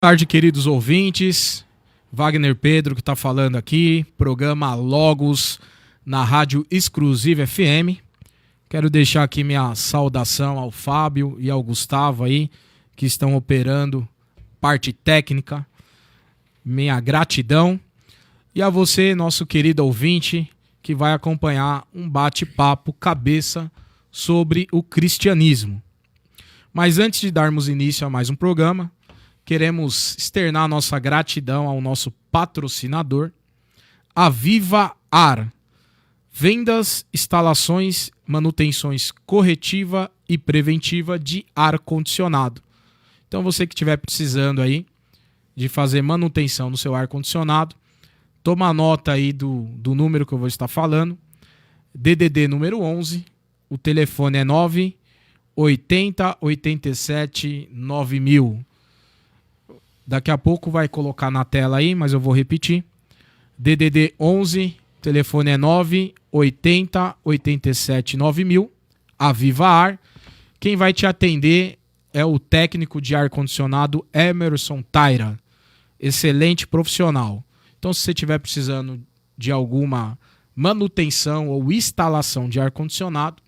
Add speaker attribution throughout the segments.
Speaker 1: Boa tarde, queridos ouvintes. Wagner Pedro que está falando aqui, programa Logos na Rádio Exclusiva FM. Quero deixar aqui minha saudação ao Fábio e ao Gustavo aí, que estão operando parte técnica. Minha gratidão. E a você, nosso querido ouvinte, que vai acompanhar um bate-papo cabeça sobre o cristianismo. Mas antes de darmos início a mais um programa, queremos externar nossa gratidão ao nosso patrocinador, a Viva Ar. Vendas, instalações, manutenções corretiva e preventiva de ar-condicionado. Então você que estiver precisando aí de fazer manutenção no seu ar-condicionado, toma nota aí do número que eu vou estar falando. DDD número 11, o telefone é 980 87 9000. Daqui a pouco vai colocar na tela aí, mas eu vou repetir. DDD 11, telefone é 980 87 9000. A Viva Ar. Quem vai te atender é o técnico de ar-condicionado Emerson Taira. Excelente profissional. Então, se você estiver precisando de alguma manutenção ou instalação de ar-condicionado,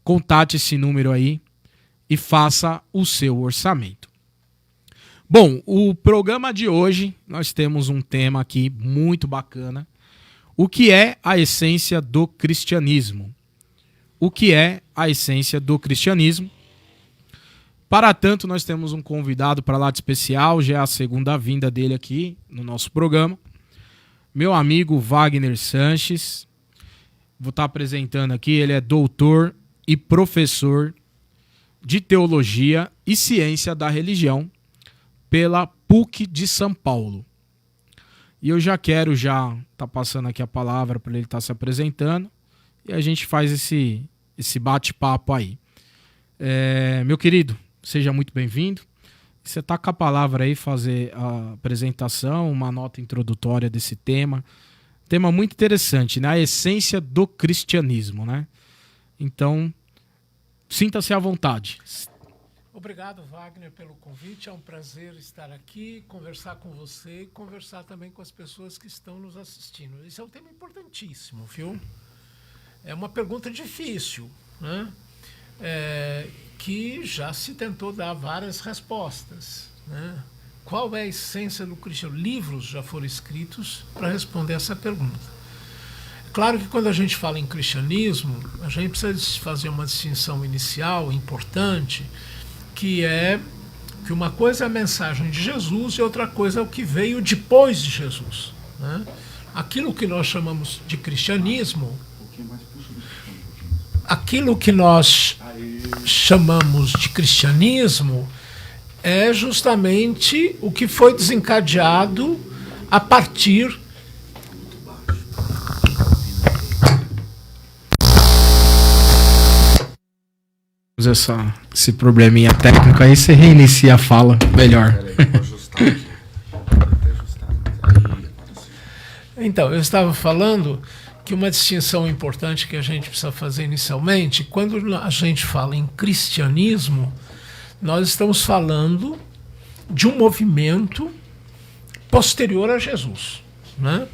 Speaker 1: contate esse número aí e faça o seu orçamento. Bom, o programa de hoje, nós temos um tema aqui muito bacana. O que é a essência do cristianismo? O que é a essência do cristianismo? Para tanto, nós temos um convidado para lá de especial, já é a segunda vinda dele aqui no nosso programa. Meu amigo Wagner Sanches. Vou estar apresentando aqui, ele é doutor e professor de Teologia e Ciência da Religião pela PUC de São Paulo. E eu já quero tá passando aqui a palavra para ele estar se apresentando e a gente faz esse bate-papo aí. Meu querido, seja muito bem-vindo. Você está com a palavra aí, fazer a apresentação, uma nota introdutória desse tema. Tema muito interessante, né? A essência do cristianismo, né? Então, sinta-se à vontade.
Speaker 2: Obrigado, Wagner, pelo convite. É um prazer estar aqui, conversar com você e conversar também com as pessoas que estão nos assistindo. Esse é um tema importantíssimo, viu? É uma pergunta difícil, né? Que já se tentou dar várias respostas, né? Qual é a essência do cristianismo? Livros já foram escritos para responder essa pergunta. Claro que quando a gente fala em cristianismo, a gente precisa fazer uma distinção inicial importante, que é que uma coisa é a mensagem de Jesus e outra coisa é o que veio depois de Jesus, né? Aquilo que nós chamamos de cristianismo, é justamente o que foi desencadeado a partir
Speaker 1: esse probleminha técnico aí, você reinicia a fala melhor.
Speaker 2: Então, eu estava falando que uma distinção importante que a gente precisa fazer inicialmente, quando a gente fala em cristianismo, nós estamos falando de um movimento posterior a Jesus, né?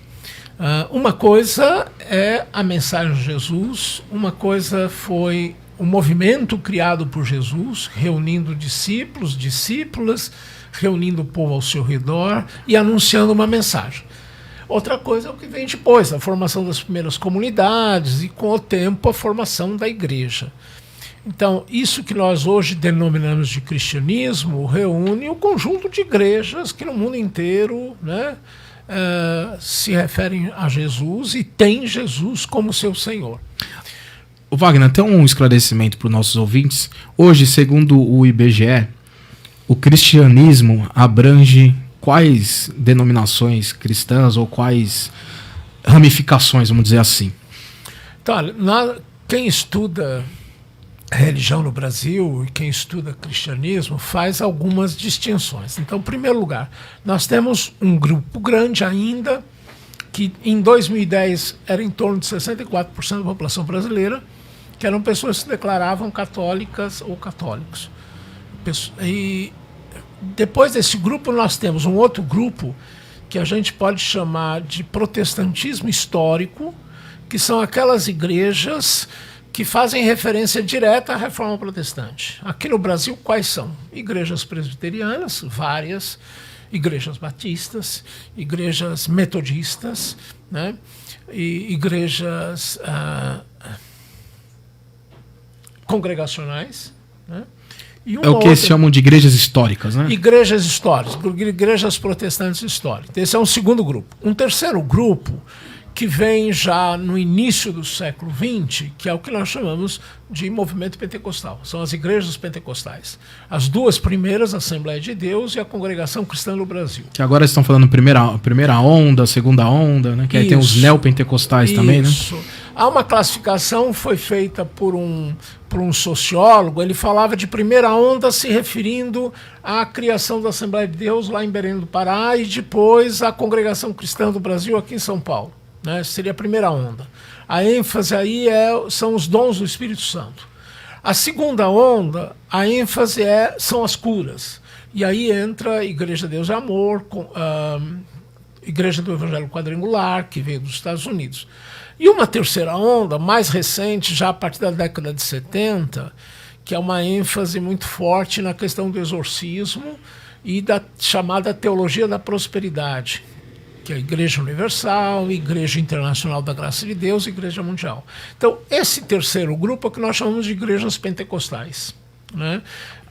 Speaker 2: Uma coisa é a mensagem de Jesus, uma coisa foi o movimento criado por Jesus, reunindo discípulos, discípulas, reunindo o povo ao seu redor e anunciando uma mensagem. Outra coisa é o que vem depois, a formação das primeiras comunidades e, com o tempo, a formação da igreja. Então, isso que nós hoje denominamos de cristianismo reúne um conjunto de igrejas que no mundo inteiro, né, se referem a Jesus e têm Jesus como seu Senhor.
Speaker 1: O Wagner, tem um esclarecimento para os nossos ouvintes. Hoje, segundo o IBGE, o cristianismo abrange quais denominações cristãs ou quais ramificações, vamos dizer assim?
Speaker 2: Então, quem estuda religião no Brasil e quem estuda cristianismo faz algumas distinções. Então, em primeiro lugar, nós temos um grupo grande ainda, que em 2010 era em torno de 64% da população brasileira, que eram pessoas que se declaravam católicas ou católicos. E depois desse grupo nós temos um outro grupo que a gente pode chamar de protestantismo histórico, que são aquelas igrejas que fazem referência direta à reforma protestante. Aqui no Brasil, quais são? Igrejas presbiterianas, várias, igrejas batistas, igrejas metodistas, né? E igrejas congregacionais, né? E
Speaker 1: é o que eles chamam de igrejas históricas, né?
Speaker 2: Igrejas históricas, igrejas protestantes históricas. Esse é um segundo grupo. Um terceiro grupo que vem já no início do século XX, que é o que nós chamamos de movimento pentecostal. São as igrejas pentecostais. As duas primeiras, a Assembleia de Deus e a Congregação Cristã no Brasil.
Speaker 1: Que agora estão falando primeira onda, segunda onda, né? Que aí tem os neopentecostais também, né? Isso.
Speaker 2: Há uma classificação, foi feita por um sociólogo, ele falava de primeira onda se referindo à criação da Assembleia de Deus lá em Belém do Pará e depois a Congregação Cristã do Brasil aqui em São Paulo. Né? Seria a primeira onda. A ênfase aí são os dons do Espírito Santo. A segunda onda, a ênfase são as curas. E aí entra a Igreja Deus é Amor, Igreja do Evangelho Quadrangular, que veio dos Estados Unidos. E uma terceira onda, mais recente, já a partir da década de 70, que é uma ênfase muito forte na questão do exorcismo e da chamada teologia da prosperidade, que é a Igreja Universal, Igreja Internacional da Graça de Deus e Igreja Mundial. Então, esse terceiro grupo é o que nós chamamos de igrejas pentecostais, né?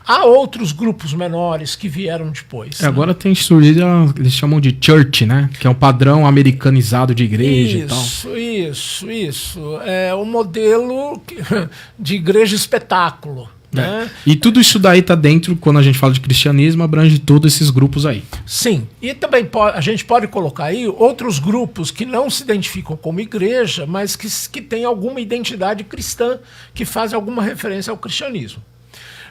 Speaker 2: Há outros grupos menores que vieram depois.
Speaker 1: Né? Agora tem surgido, eles chamam de church, né? Que é um padrão americanizado de igreja e tal.
Speaker 2: Isso. É um modelo de igreja espetáculo. Né?
Speaker 1: E tudo isso daí está dentro, quando a gente fala de cristianismo, abrange todos esses grupos aí.
Speaker 2: Sim, e também a gente pode colocar aí outros grupos que não se identificam como igreja, mas que têm alguma identidade cristã, que fazem alguma referência ao cristianismo.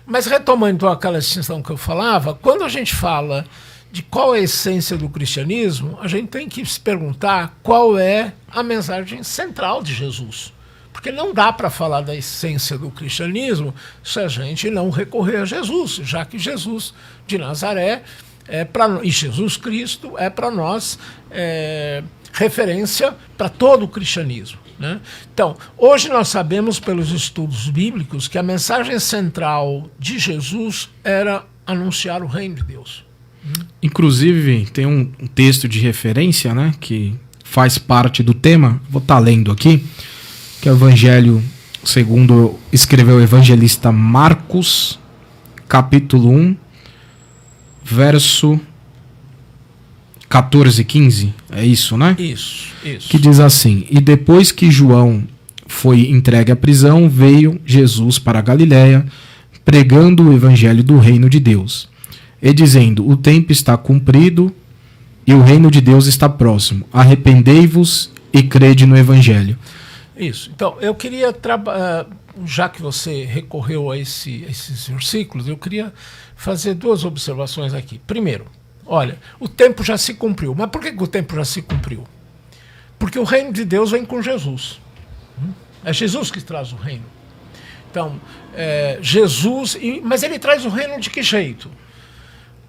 Speaker 2: Mas retomando então aquela distinção que eu falava, quando a gente fala de qual é a essência do cristianismo, a gente tem que se perguntar qual é a mensagem central de Jesus. Porque não dá para falar da essência do cristianismo se a gente não recorrer a Jesus, já que Jesus de Nazaré e Jesus Cristo é para nós referência para todo o cristianismo. Né? Então, hoje nós sabemos pelos estudos bíblicos que a mensagem central de Jesus era anunciar o reino de Deus.
Speaker 1: Inclusive, tem um texto de referência, né, que faz parte do tema, vou estar lendo aqui, que é o Evangelho segundo escreveu o evangelista Marcos, capítulo 1, verso 14 e 15, é isso, né?
Speaker 2: Isso.
Speaker 1: Que diz assim: e depois que João foi entregue à prisão, veio Jesus para a Galiléia, pregando o evangelho do reino de Deus, e dizendo: o tempo está cumprido e o reino de Deus está próximo. Arrependei-vos e crede no evangelho.
Speaker 2: Isso. Então, eu queria, já que você recorreu a esses versículos, eu queria fazer duas observações aqui. Primeiro, olha, o tempo já se cumpriu. Mas por que o tempo já se cumpriu? Porque o reino de Deus vem com Jesus. É Jesus que traz o reino. Então, Jesus... Mas ele traz o reino de que jeito?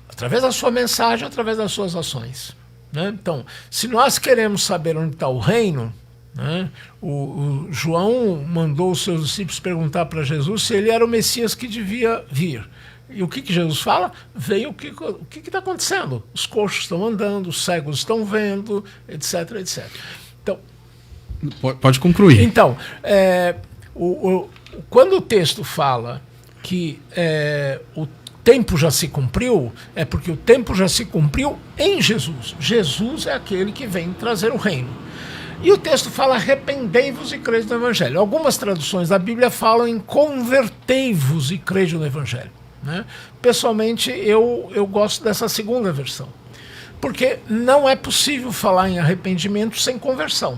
Speaker 2: Através da sua mensagem, através das suas ações. Né? Então, se nós queremos saber onde está o reino... Né? O João mandou os seus discípulos perguntar para Jesus se ele era o Messias que devia vir. E o que Jesus fala? Veio o que está acontecendo. Os coxos estão andando, os cegos estão vendo, etc, etc. Então,
Speaker 1: pode concluir.
Speaker 2: Então, quando o texto fala que o tempo já se cumpriu, é porque o tempo já se cumpriu em Jesus. Jesus é aquele que vem trazer o reino. E o texto fala: arrependei-vos e crede no Evangelho. Algumas traduções da Bíblia falam em convertei-vos e crede no Evangelho. Né? Pessoalmente, eu gosto dessa segunda versão. Porque não é possível falar em arrependimento sem conversão.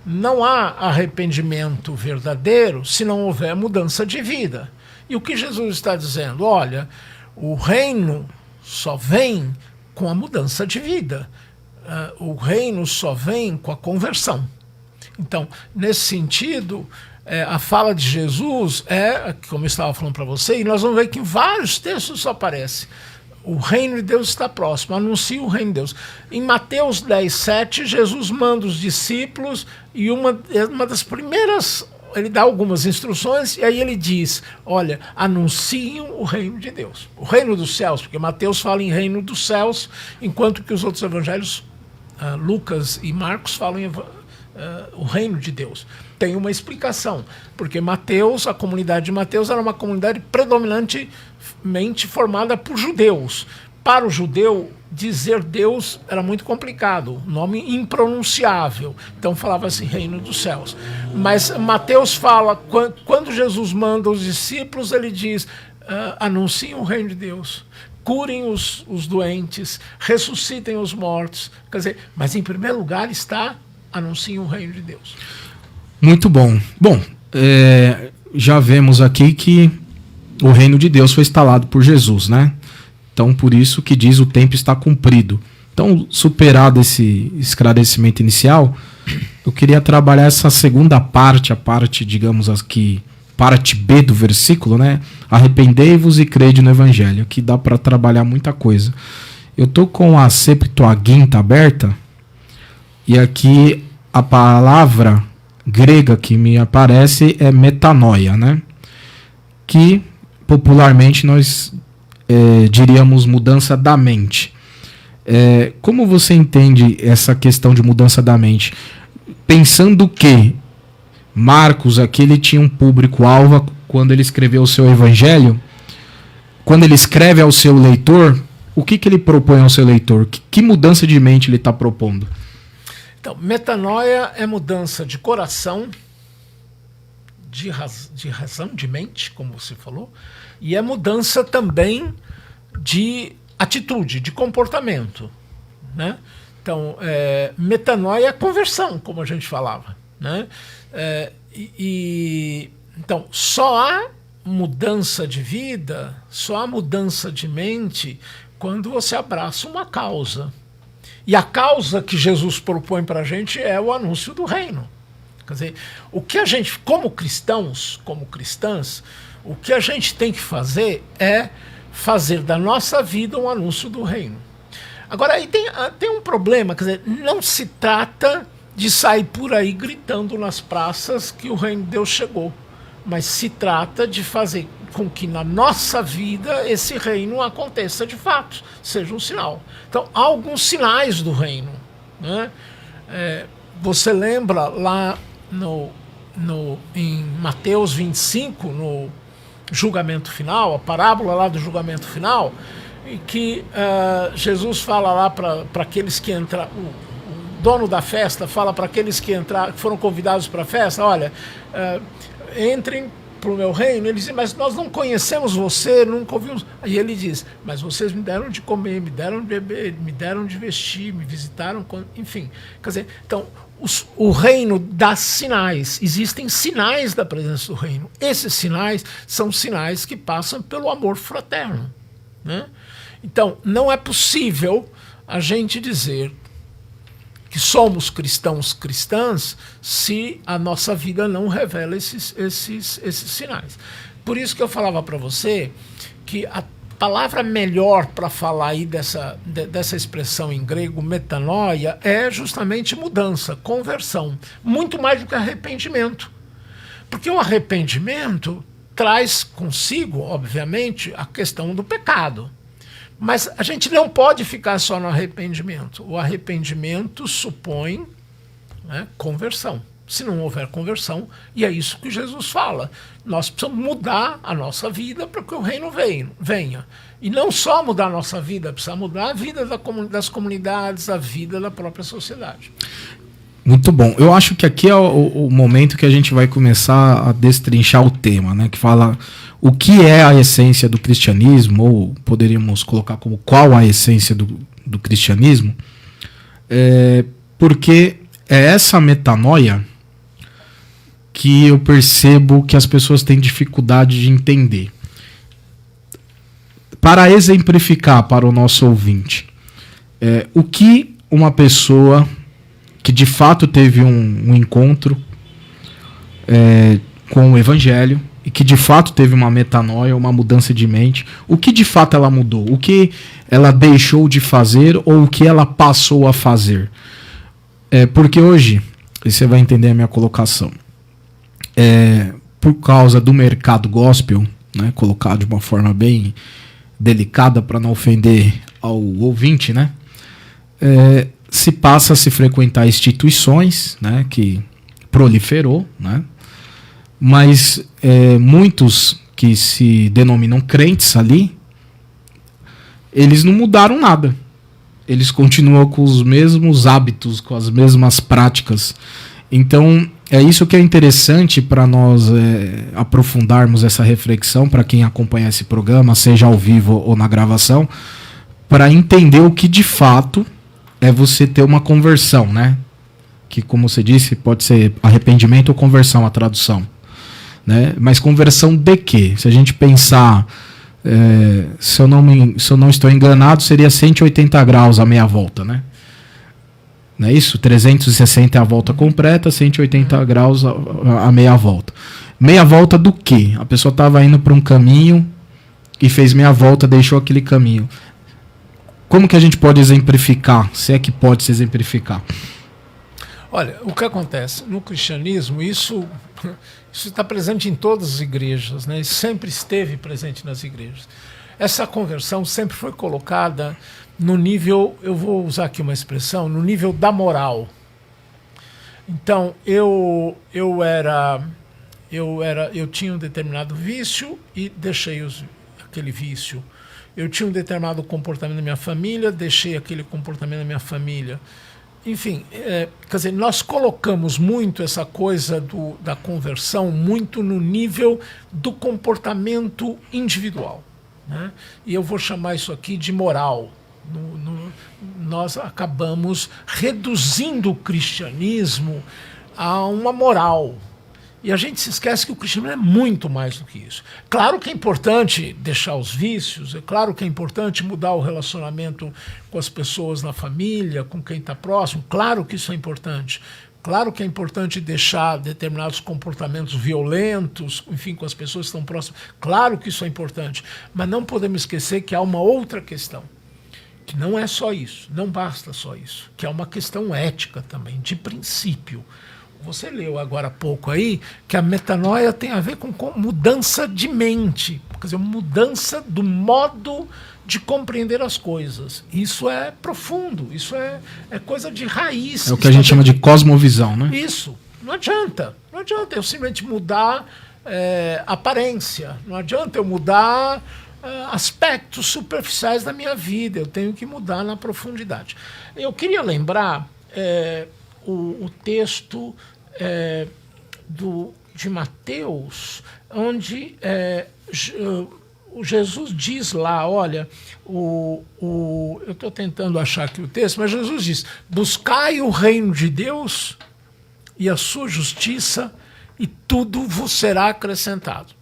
Speaker 2: Não há arrependimento verdadeiro se não houver mudança de vida. E o que Jesus está dizendo? Olha, o reino só vem com a mudança de vida. O reino só vem com a conversão. Então, nesse sentido, a fala de Jesus como eu estava falando para você, e nós vamos ver que em vários textos isso aparece. o reino de Deus está próximo, anuncia o reino de Deus. Em Mateus 10:7, Jesus manda os discípulos e uma das primeiras, ele dá algumas instruções e aí ele diz, olha, anunciem o reino de Deus, o reino dos céus, porque Mateus fala em reino dos céus, enquanto que os outros evangelhos, Lucas e Marcos, falam em o reino de Deus. Tem uma explicação, porque Mateus, a comunidade de Mateus era uma comunidade predominantemente formada por judeus. Para o judeu, dizer Deus era muito complicado, nome impronunciável, então falava-se reino dos céus. Mas Mateus fala, quando Jesus manda os discípulos, ele diz, anunciem o reino de Deus, curem os doentes, ressuscitem os mortos. Quer dizer, mas em primeiro lugar está, anunciem o reino de Deus.
Speaker 1: Muito bom. Bom, já vemos aqui que o reino de Deus foi instalado por Jesus, né? Então, por isso que diz o tempo está cumprido. Então, superado esse esclarecimento inicial, eu queria trabalhar essa segunda parte, a parte, digamos aqui, parte B do versículo, né? Arrependei-vos e crede no evangelho, que dá para trabalhar muita coisa. Eu tô com a Septuaginta aberta e aqui a palavra grega que me aparece é metanoia, né? Que popularmente nós diríamos mudança da mente. Como você entende essa questão de mudança da mente? Pensando que Marcos aqui ele tinha um público-alvo quando ele escreveu o seu evangelho, quando ele escreve ao seu leitor, o que ele propõe ao seu leitor? Que mudança de mente ele está propondo?
Speaker 2: Então, metanoia é mudança de coração, de razão, de mente, como você falou, e é mudança também de atitude, de comportamento, né? Então, metanoia é conversão, como a gente falava, né? Então, só há mudança de vida, só há mudança de mente quando você abraça uma causa. E a causa que Jesus propõe para a gente é o anúncio do reino. Quer dizer, o que a gente, como cristãos, como cristãs, o que a gente tem que fazer é fazer da nossa vida um anúncio do reino. Agora, aí tem um problema, quer dizer, não se trata de sair por aí gritando nas praças que o reino de Deus chegou, mas se trata de fazer com que na nossa vida esse reino aconteça de fato, seja um sinal. Então, há alguns sinais do reino, né? Você lembra lá em Mateus 25, no julgamento final, a parábola lá do julgamento final, em que Jesus fala lá para aqueles que entram, o dono da festa fala para aqueles que foram convidados para a festa, olha, entrem para o meu reino. Ele diz, mas nós não conhecemos você, nunca ouvimos. Aí ele diz, mas vocês me deram de comer, me deram de beber, me deram de vestir, me visitaram, enfim. Quer dizer, então, o reino dá sinais, existem sinais da presença do reino. Esses sinais são sinais que passam pelo amor fraterno, né? Então, não é possível a gente dizer que somos cristãs se a nossa vida não revela esses sinais. Por isso que eu falava para você que a palavra melhor para falar aí dessa expressão em grego, metanoia, é justamente mudança, conversão. Muito mais do que arrependimento. Porque o arrependimento traz consigo, obviamente, a questão do pecado. Mas a gente não pode ficar só no arrependimento. O arrependimento supõe, né, conversão. Se não houver conversão, e é isso que Jesus fala, nós precisamos mudar a nossa vida para que o reino venha. E não só mudar a nossa vida, precisa mudar a vida das comunidades, a vida da própria sociedade.
Speaker 1: Muito bom. Eu acho que aqui é o momento que a gente vai começar a destrinchar o tema, né? Que fala o que é a essência do cristianismo, ou poderíamos colocar como qual a essência do cristianismo, porque é essa metanoia que eu percebo que as pessoas têm dificuldade de entender. Para exemplificar para o nosso ouvinte, o que uma pessoa que de fato teve um encontro com o evangelho, e que de fato teve uma metanoia, uma mudança de mente, o que de fato ela mudou? O que ela deixou de fazer ou o que ela passou a fazer? Porque hoje, e você vai entender a minha colocação, por causa do mercado gospel, né, colocado de uma forma bem delicada para não ofender ao ouvinte, né, se passa a se frequentar instituições, né, que proliferou, né, mas muitos que se denominam crentes ali, eles não mudaram nada. Eles continuam com os mesmos hábitos, com as mesmas práticas. Então, é isso que é interessante para nós aprofundarmos essa reflexão, para quem acompanha esse programa, seja ao vivo ou na gravação, para entender o que de fato é você ter uma conversão, né? Que, como você disse, pode ser arrependimento ou conversão, a tradução. Né? Mas conversão de quê? Se a gente pensar, se eu não estou enganado, seria 180 graus a meia volta, né? Não é isso? 360 é a volta completa, 180 graus a meia volta. Meia volta do quê? A pessoa estava indo para um caminho e fez meia volta, deixou aquele caminho. Como que a gente pode exemplificar? Se é que pode se exemplificar?
Speaker 2: Olha, o que acontece no cristianismo, isso está presente em todas as igrejas, né? Sempre esteve presente nas igrejas. Essa conversão sempre foi colocada no nível, eu vou usar aqui uma expressão, no nível da moral. Então, eu tinha um determinado vício e deixei aquele vício. Eu tinha um determinado comportamento na minha família, deixei aquele comportamento na minha família. Enfim, quer dizer, nós colocamos muito essa coisa da conversão muito no nível do comportamento individual, né? E eu vou chamar isso aqui de moral. Nós acabamos reduzindo o cristianismo a uma moral. E a gente se esquece que o cristianismo é muito mais do que isso. Claro que é importante deixar os vícios, é claro que é importante mudar o relacionamento com as pessoas na família, com quem está próximo, claro que isso é importante. Claro que é importante deixar determinados comportamentos violentos, enfim, com as pessoas que estão próximas, claro que isso é importante. Mas não podemos esquecer que há uma outra questão, que não é só isso, não basta só isso, que é uma questão ética também, de princípio. Você leu agora há pouco aí que a metanoia tem a ver com mudança de mente, quer dizer, mudança do modo de compreender as coisas. Isso é profundo, isso é coisa de raiz.
Speaker 1: É o que a gente chama de cosmovisão, né?
Speaker 2: Isso. Não adianta eu simplesmente mudar aparência, não adianta eu mudar aspectos superficiais da minha vida, eu tenho que mudar na profundidade. Eu queria lembrar o texto de Mateus, onde Jesus diz lá, olha, eu estou tentando achar aqui o texto, mas Jesus diz, buscai o reino de Deus e a sua justiça e tudo vos será acrescentado.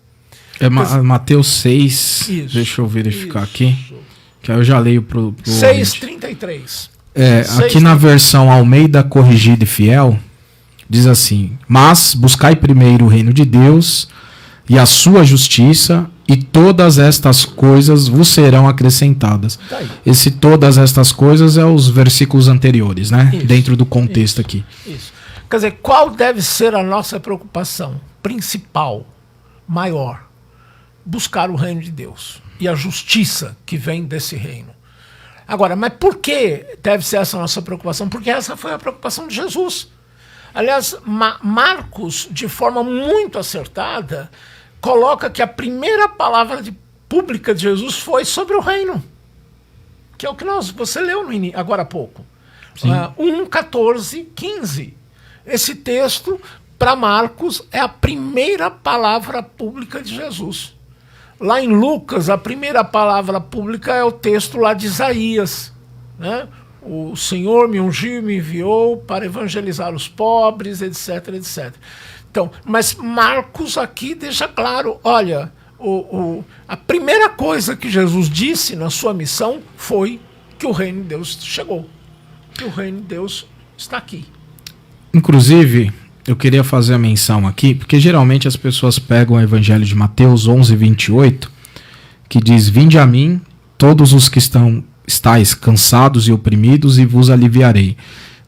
Speaker 1: Mateus 6, isso, deixa eu verificar aqui, que aí eu já leio para o
Speaker 2: 6:33.
Speaker 1: Aqui na versão Almeida Corrigida e Fiel, diz assim, mas buscai primeiro o reino de Deus e a sua justiça, e todas estas coisas vos serão acrescentadas. Esse todas estas coisas é os versículos anteriores, né? Isso, dentro do contexto aqui.
Speaker 2: Isso. Quer dizer, qual deve ser a nossa preocupação principal, maior? Buscar o reino de Deus e a justiça que vem desse reino. Agora, mas por que deve ser essa a nossa preocupação? Porque essa foi a preocupação de Jesus. Aliás, Marcos, de forma muito acertada, coloca que a primeira palavra pública de Jesus foi sobre o reino. Que é o que você leu agora há pouco. 1:14-15. Esse texto, para Marcos, é a primeira palavra pública de Jesus. Lá em Lucas, a primeira palavra pública é o texto lá de Isaías, né? O Senhor me ungiu e me enviou para evangelizar os pobres, etc, etc. Então, mas Marcos aqui deixa claro, olha, a primeira coisa que Jesus disse na sua missão foi que o reino de Deus chegou, que o reino de Deus está aqui.
Speaker 1: Inclusive, eu queria fazer a menção aqui, porque geralmente as pessoas pegam o Evangelho de Mateus 11:28, que diz: Vinde a mim, todos os que estáis cansados e oprimidos, e vos aliviarei.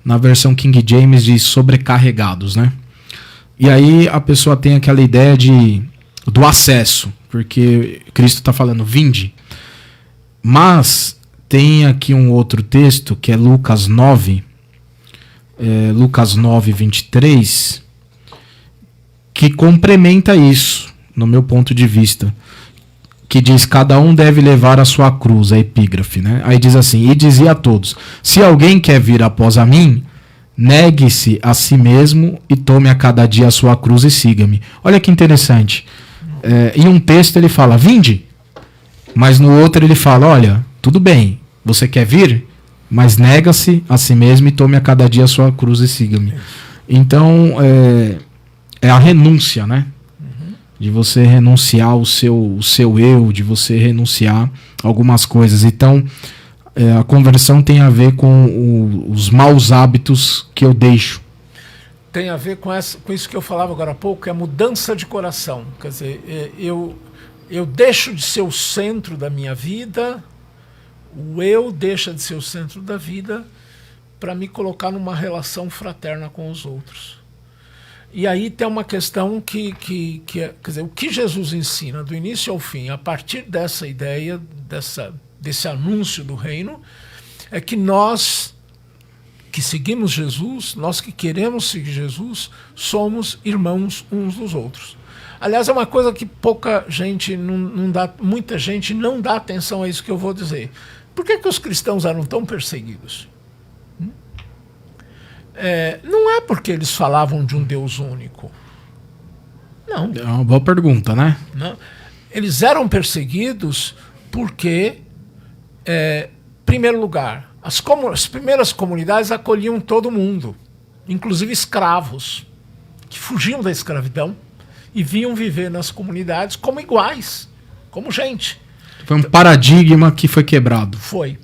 Speaker 1: Na versão King James diz sobrecarregados, né? E aí a pessoa tem aquela ideia do acesso, porque Cristo está falando, vinde. Mas tem aqui um outro texto, que é Lucas 9:23, que complementa isso, no meu ponto de vista, que diz: cada um deve levar a sua cruz, a epígrafe, né? Aí diz assim: e dizia a todos: se alguém quer vir após a mim, negue-se a si mesmo e tome a cada dia a sua cruz e siga-me. Olha que interessante. Em um texto ele fala, vinde, mas no outro ele fala, olha, tudo bem, você quer vir? Mas nega-se a si mesmo e tome a cada dia a sua cruz e siga-me. Então, é a renúncia, né? De você renunciar o seu eu, de você renunciar algumas coisas. Então, a conversão tem a ver com os maus hábitos que eu deixo.
Speaker 2: Tem a ver com isso que eu falava agora há pouco, é a mudança de coração. Quer dizer, eu deixo de ser o centro da minha vida, o eu deixa de ser o centro da vida para me colocar numa relação fraterna com os outros. E aí tem uma questão que quer dizer, o que Jesus ensina do início ao fim, a partir dessa ideia, desse anúncio do reino, é que nós que seguimos Jesus, nós que queremos seguir Jesus, somos irmãos uns dos outros. Aliás, é uma coisa que pouca gente, muita gente não dá atenção a isso que eu vou dizer. Por que os cristãos eram tão perseguidos? Não é porque eles falavam de um Deus único. Não.
Speaker 1: É uma boa pergunta, né?
Speaker 2: Não. Eles eram perseguidos porque, em primeiro lugar, as primeiras comunidades acolhiam todo mundo, inclusive escravos, que fugiam da escravidão e vinham viver nas comunidades como iguais, como gente.
Speaker 1: Foi um paradigma que foi quebrado.
Speaker 2: Foi.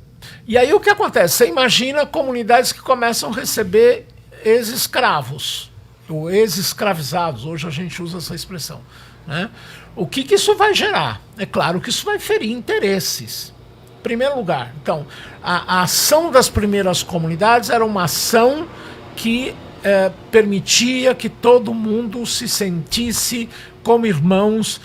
Speaker 2: E aí o que acontece? Você imagina comunidades que começam a receber ex-escravos, ou ex-escravizados, hoje a gente usa essa expressão, né? O que isso vai gerar? É claro que isso vai ferir interesses. Em primeiro lugar, então, a ação das primeiras comunidades era uma ação que permitia que todo mundo se sentisse como irmãos,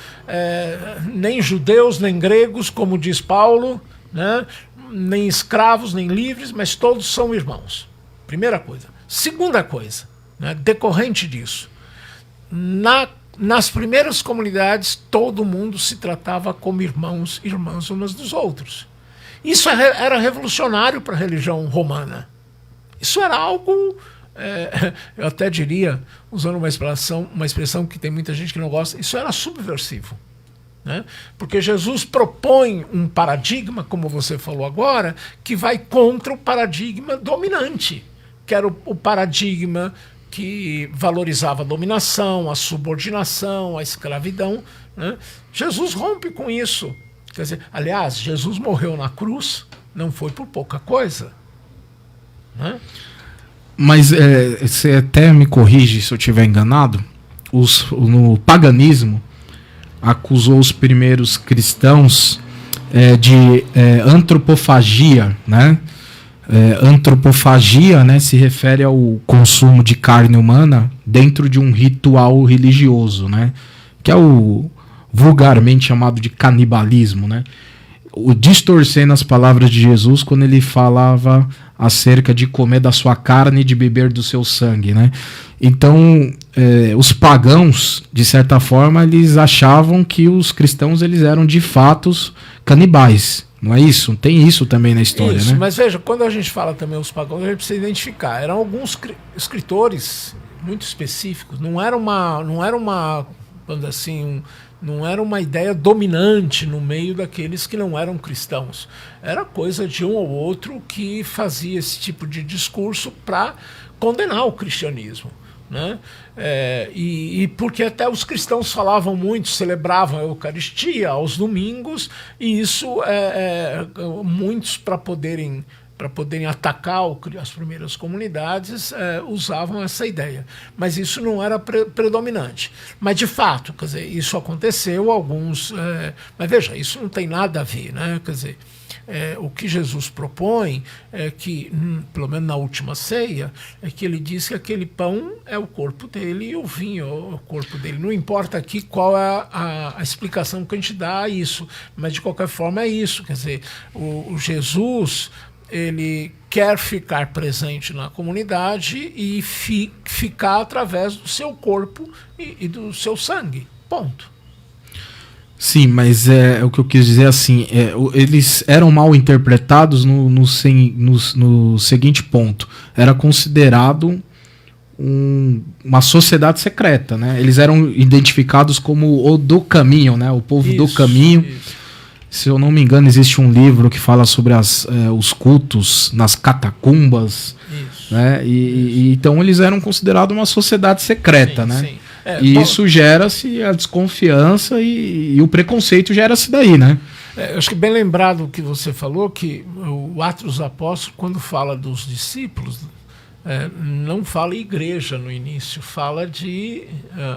Speaker 2: nem judeus, nem gregos, como diz Paulo, né? Nem escravos, nem livres, mas todos são irmãos. Primeira coisa. Segunda coisa, né, decorrente disso, nas primeiras comunidades todo mundo se tratava como irmãos uns dos outros. Isso era revolucionário para a religião romana. Isso era algo, eu até diria, usando uma expressão que tem muita gente que não gosta, isso era subversivo. Né? Porque Jesus propõe um paradigma, como você falou agora, que vai contra o paradigma dominante, que era o paradigma que valorizava a dominação, a subordinação, a escravidão. Né? Jesus rompe com isso. Quer dizer, aliás, Jesus morreu na cruz, não foi por pouca coisa. Né?
Speaker 1: Mas você até me corrige se eu estiver enganado, no paganismo acusou os primeiros cristãos de antropofagia, né? Antropofagia, né, se refere ao consumo de carne humana dentro de um ritual religioso, né? Que é o vulgarmente chamado de canibalismo, né? Distorcendo as palavras de Jesus quando ele falava acerca de comer da sua carne e de beber do seu sangue, né? Então, os pagãos, de certa forma, eles achavam que os cristãos eles eram de fato canibais. Não é isso? Tem isso também na história,
Speaker 2: isso,
Speaker 1: né?
Speaker 2: Mas veja, quando a gente fala também os pagãos, a gente precisa identificar. Eram alguns escritores muito específicos. Não era uma assim, não era uma ideia dominante no meio daqueles que não eram cristãos. Era coisa de um ou outro que fazia esse tipo de discurso para condenar o cristianismo. Né? E porque até os cristãos falavam muito, celebravam a Eucaristia aos domingos, e isso muitos, para poderem para poderem atacar as primeiras comunidades, usavam essa ideia. Mas isso não era predominante. Mas, de fato, quer dizer, isso aconteceu, alguns... mas, veja, isso não tem nada a ver, né? Quer dizer, o que Jesus propõe é que, pelo menos na última ceia, é que ele diz que aquele pão é o corpo dele e o vinho é o corpo dele. Não importa aqui qual é a explicação que a gente dá a isso, mas de qualquer forma é isso. Quer dizer, o Jesus, ele quer ficar presente na comunidade e ficar através do seu corpo e do seu sangue. Ponto.
Speaker 1: Sim, mas o que eu quis dizer assim, eles eram mal interpretados no seguinte ponto. Era considerado uma sociedade secreta, né? Eles eram identificados como o do caminho, né? O povo do caminho. Isso. Se eu não me engano, existe um livro que fala sobre os cultos nas catacumbas. Isso. Né? Então eles eram considerados uma sociedade secreta, sim, né? Sim. Isso gera-se a desconfiança e o preconceito gera-se daí, né?
Speaker 2: Eu acho que bem lembrado o que você falou, que o Atos dos Apóstolos, quando fala dos discípulos, não fala igreja no início, fala de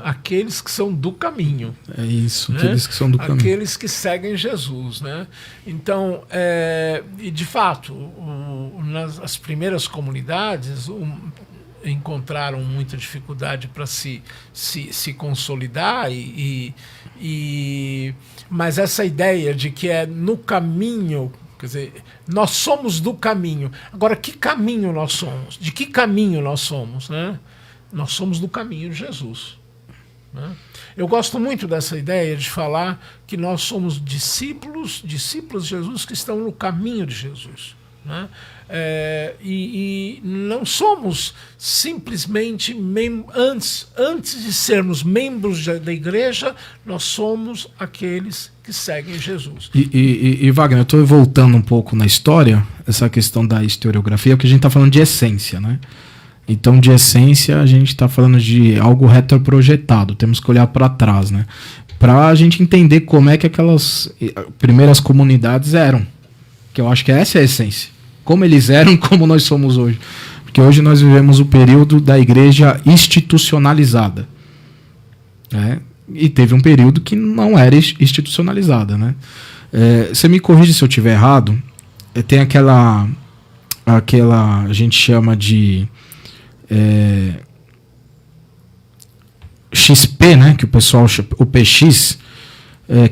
Speaker 2: aqueles que são do caminho.
Speaker 1: É isso, né? Aqueles que são do caminho.
Speaker 2: Aqueles que seguem Jesus, né? Então, e de fato, nas primeiras comunidades, encontraram muita dificuldade para se consolidar, mas essa ideia de que é no caminho, quer dizer, nós somos do caminho. Agora, que caminho nós somos? De que caminho nós somos? Né? Nós somos do caminho de Jesus. Né? Eu gosto muito dessa ideia de falar que nós somos discípulos de Jesus que estão no caminho de Jesus. Né? E não somos simplesmente antes de sermos membros da igreja, nós somos aqueles que seguem Jesus.
Speaker 1: E Wagner, eu estou voltando um pouco na história, essa questão da historiografia, porque a gente está falando de essência, né? Então, de essência, a gente está falando de algo retroprojetado, temos que olhar para trás, né? Para a gente entender como é que aquelas primeiras comunidades eram, que eu acho que essa é a essência. Como eles eram, como nós somos hoje. Porque hoje nós vivemos o período da igreja institucionalizada. Né? E teve um período que não era institucionalizada. Né? Você me corrige se eu estiver errado. Tem aquela a gente chama de XP, né? Que o pessoal chama, o PX,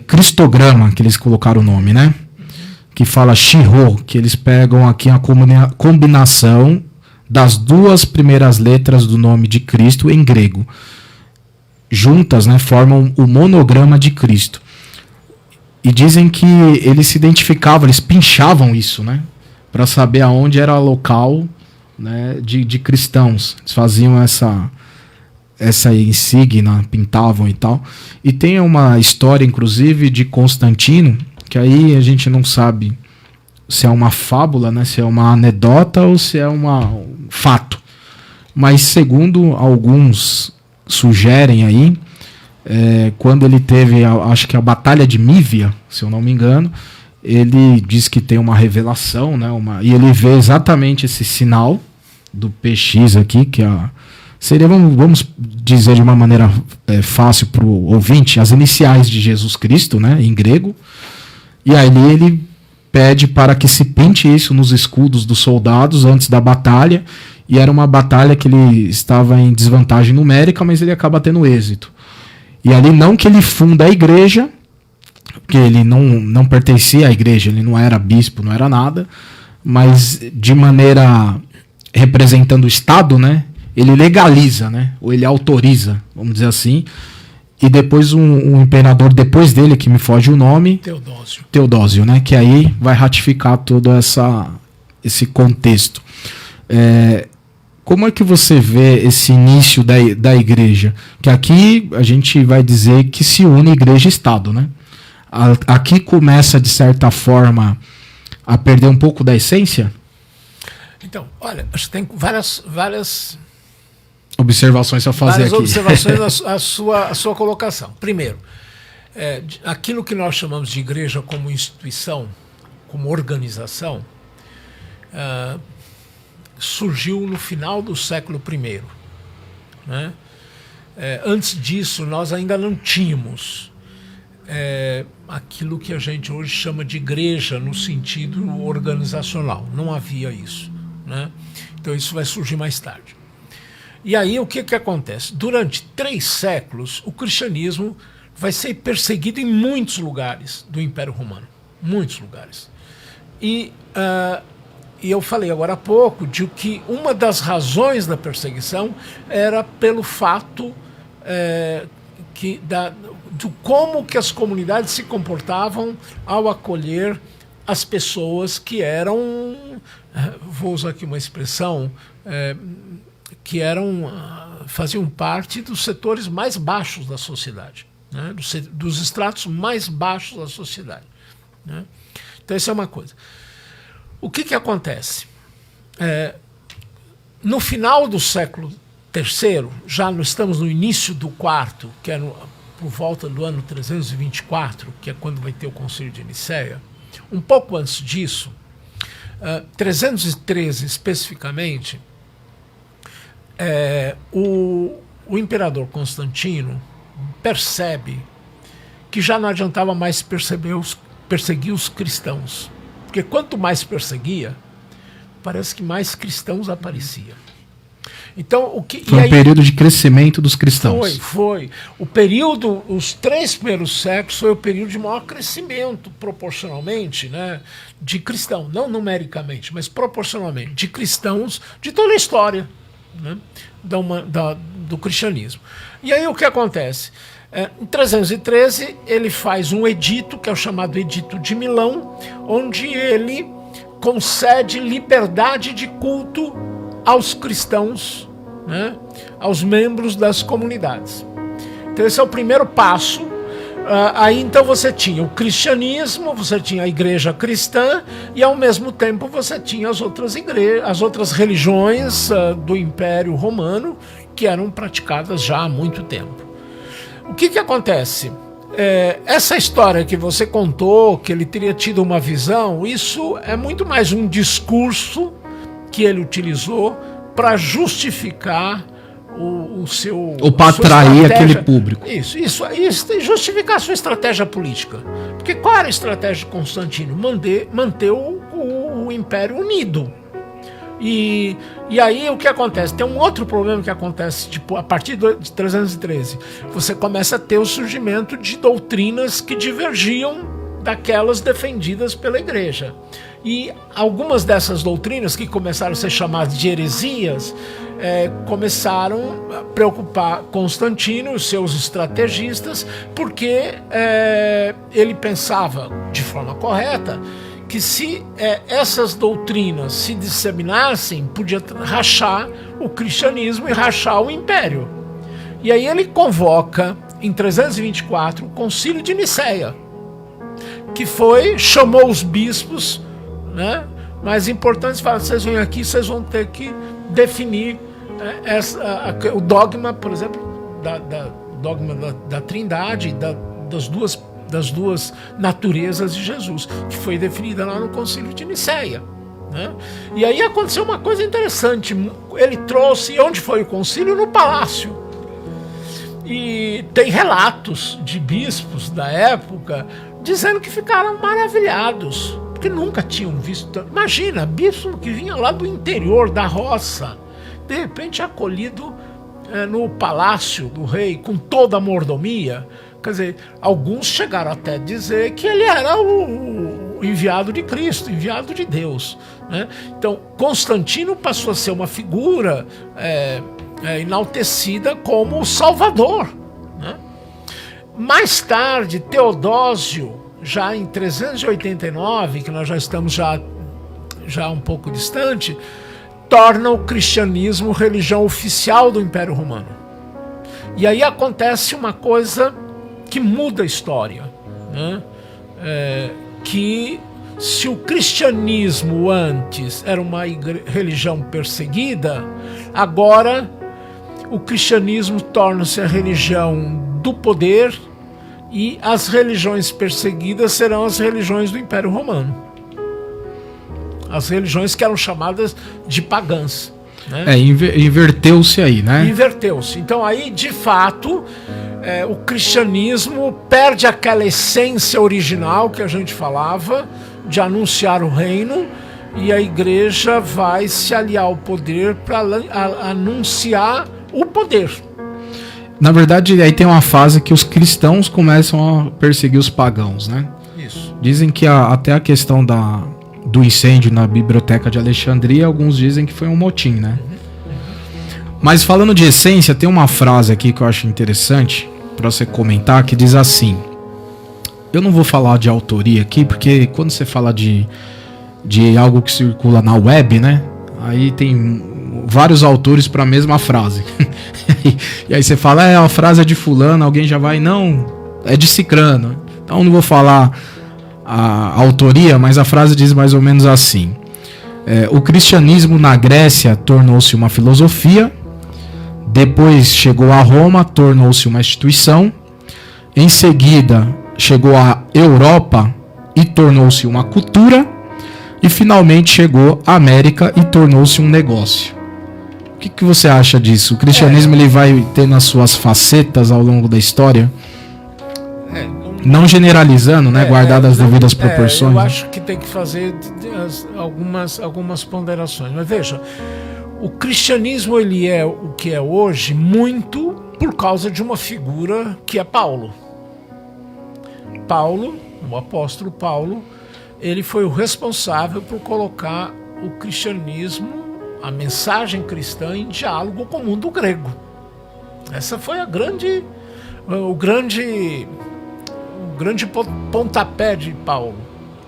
Speaker 1: cristograma, que eles colocaram o nome, né? Que fala Shiro, que eles pegam aqui a combinação das duas primeiras letras do nome de Cristo em grego. Juntas, né, formam o monograma de Cristo. E dizem que eles se identificavam, eles pinchavam isso, né, para saber aonde era o local, né, de cristãos. Eles faziam essa insígnia, pintavam e tal. E tem uma história, inclusive, de Constantino, que aí a gente não sabe se é uma fábula, né, se é uma anedota ou se é um fato. Mas segundo alguns sugerem aí, quando ele teve, acho que a Batalha de Mívia, se eu não me engano, ele diz que tem uma revelação, né, e ele vê exatamente esse sinal do PX aqui, que seria, vamos dizer de uma maneira fácil para o ouvinte, as iniciais de Jesus Cristo, né, em grego. E aí ele pede para que se pinte isso nos escudos dos soldados antes da batalha. E era uma batalha que ele estava em desvantagem numérica, mas ele acaba tendo êxito. E ali não que ele funda a igreja, porque ele não pertencia à igreja, ele não era bispo, não era nada, mas de maneira representando o Estado, né, ele legaliza, né, ou ele autoriza, vamos dizer assim. E depois um imperador depois dele, que me foge o nome... Teodósio, né? Que aí vai ratificar todo esse contexto. Como é que você vê esse início da igreja? Que aqui a gente vai dizer que se une igreja e Estado, né? Aqui começa, de certa forma, a perder um pouco da essência?
Speaker 2: Então, olha, acho que tem várias
Speaker 1: observações a fazer aqui.
Speaker 2: Observações a sua colocação. Primeiro, aquilo que nós chamamos de igreja como instituição, como organização, surgiu no final do século I. Né? Antes disso, nós ainda não tínhamos aquilo que a gente hoje chama de igreja no sentido organizacional. Não havia isso. Né? Então isso vai surgir mais tarde. E aí o que acontece? Durante 3 séculos, o cristianismo vai ser perseguido em muitos lugares do Império Romano. Muitos lugares. E eu falei agora há pouco de que uma das razões da perseguição era pelo fato de como que as comunidades se comportavam ao acolher as pessoas que eram, vou usar aqui uma expressão, que faziam parte dos setores mais baixos da sociedade, né? dos estratos mais baixos da sociedade. Né? Então, isso é uma coisa. O que acontece? No final do século III, já estamos no início do IV, que é por volta do ano 324, que é quando vai ter o Concílio de Nicéia. Um pouco antes disso, 313 especificamente, o imperador Constantino percebe que já não adiantava mais perseguir os cristãos, porque quanto mais perseguia, parece que mais cristãos apareciam. Então,
Speaker 1: foi um período de crescimento dos cristãos.
Speaker 2: Foi. O período, os 3 primeiros séculos, foi o período de maior crescimento, proporcionalmente, né, de cristãos, não numericamente, mas proporcionalmente, de cristãos de toda a história, né, do cristianismo. E aí o que acontece? Em 313, ele faz um edito, que é o chamado Edito de Milão, onde ele concede liberdade de culto aos cristãos, né, aos membros das comunidades. Então esse é o primeiro passo. Aí então você tinha o cristianismo, você tinha a igreja cristã e ao mesmo tempo você tinha as outras religiões do Império Romano que eram praticadas já há muito tempo. O que acontece? Essa história que você contou, que ele teria tido uma visão, isso é muito mais um discurso que ele utilizou para justificar o seu...
Speaker 1: Ou para atrair aquele público.
Speaker 2: Isso, justificar a sua estratégia política. Porque qual era a estratégia de Constantino? Manter o Império unido. E aí o que acontece? Tem um outro problema que acontece a partir de 313. Você começa a ter o surgimento de doutrinas que divergiam daquelas defendidas pela igreja. E algumas dessas doutrinas, que começaram a ser chamadas de heresias, começaram a preocupar Constantino e os seus estrategistas, porque ele pensava, de forma correta, que se essas doutrinas se disseminassem, podia rachar o cristianismo e rachar o império. E aí ele convoca, em 324, o Concílio de Nicéia, que chamou os bispos, né, mais importantes, fala: vocês vêm aqui, vocês vão ter que definir o dogma, por exemplo, dogma da Trindade, das duas naturezas de Jesus, que foi definida lá no Concílio de Nicéia. Né? E aí aconteceu uma coisa interessante. Ele trouxe, onde foi o concílio? No palácio. E tem relatos de bispos da época dizendo que ficaram maravilhados, porque nunca tinham visto. Imagina, bispo que vinha lá do interior, da roça, de repente acolhido no palácio do rei, com toda a mordomia. Quer dizer, alguns chegaram até a dizer que ele era o enviado de Cristo, enviado de Deus. Né? Então, Constantino passou a ser uma figura enaltecida como o Salvador. Né? Mais tarde, Teodósio, já em 389, que nós já estamos já um pouco distante, torna o cristianismo religião oficial do Império Romano. E aí acontece uma coisa que muda a história, né? Que se o cristianismo antes era uma religião perseguida, agora o cristianismo torna-se a religião do poder e as religiões perseguidas serão as religiões do Império Romano. as religiões que eram chamadas de pagãs.
Speaker 1: Né? Inverteu-se aí, né?
Speaker 2: Inverteu-se. Então aí, de fato, o cristianismo perde aquela essência original que a gente falava, de anunciar o reino, e a igreja vai se aliar ao poder para anunciar o poder.
Speaker 1: Na verdade, aí tem uma fase que os cristãos começam a perseguir os pagãos, né?
Speaker 2: Isso.
Speaker 1: Dizem que até a questão do incêndio na biblioteca de Alexandria, alguns dizem que foi um motim, né? Mas falando de essência, tem uma frase aqui que eu acho interessante para você comentar, que diz assim: eu não vou falar de autoria aqui, porque quando você fala de algo que circula na web, né? Aí tem vários autores para a mesma frase. E aí você fala, a frase é de fulano, alguém já vai, não, é de cicrano. Então não vou falar a autoria, mas a frase diz mais ou menos assim: o cristianismo na Grécia tornou-se uma filosofia, depois chegou a Roma, tornou-se uma instituição, em seguida chegou à Europa e tornou-se uma cultura, e finalmente chegou à América e tornou-se um negócio. O que você acha disso? O cristianismo ele vai ter nas suas facetas ao longo da história? Não generalizando, né? Guardadas as devidas proporções.
Speaker 2: Eu acho que tem que fazer algumas ponderações. Mas veja, o cristianismo ele é o que é hoje muito por causa de uma figura que é Paulo. Paulo, o apóstolo Paulo, ele foi o responsável por colocar o cristianismo, a mensagem cristã, em diálogo com o mundo grego. Essa foi o grande pontapé de Paulo.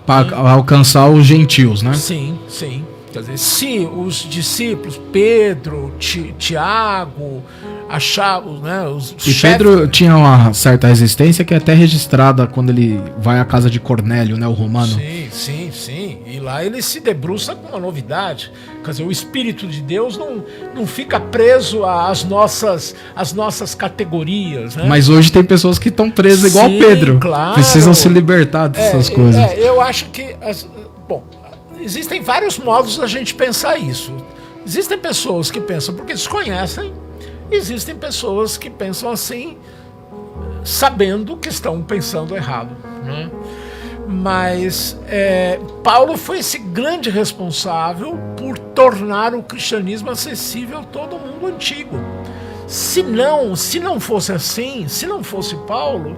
Speaker 1: Para alcançar os gentios, né?
Speaker 2: Sim, sim. Quer dizer, se os discípulos, Pedro, Tiago, achavam, né, os
Speaker 1: e chefes... Pedro tinha uma certa resistência que é até registrada quando ele vai à casa de Cornélio, né, o romano.
Speaker 2: Sim. E lá ele se debruça com uma novidade. Quer dizer, o Espírito de Deus não fica preso às nossas categorias, né?
Speaker 1: Mas hoje tem pessoas que estão presas igual Pedro.
Speaker 2: Claro.
Speaker 1: Precisam se libertar dessas coisas.
Speaker 2: Eu acho que... Existem vários modos da gente pensar isso. Existem pessoas que pensam porque desconhecem, existem pessoas que pensam assim, sabendo que estão pensando errado, né? Mas Paulo foi esse grande responsável por tornar o cristianismo acessível a todo o mundo antigo. Se não fosse assim, se não fosse Paulo...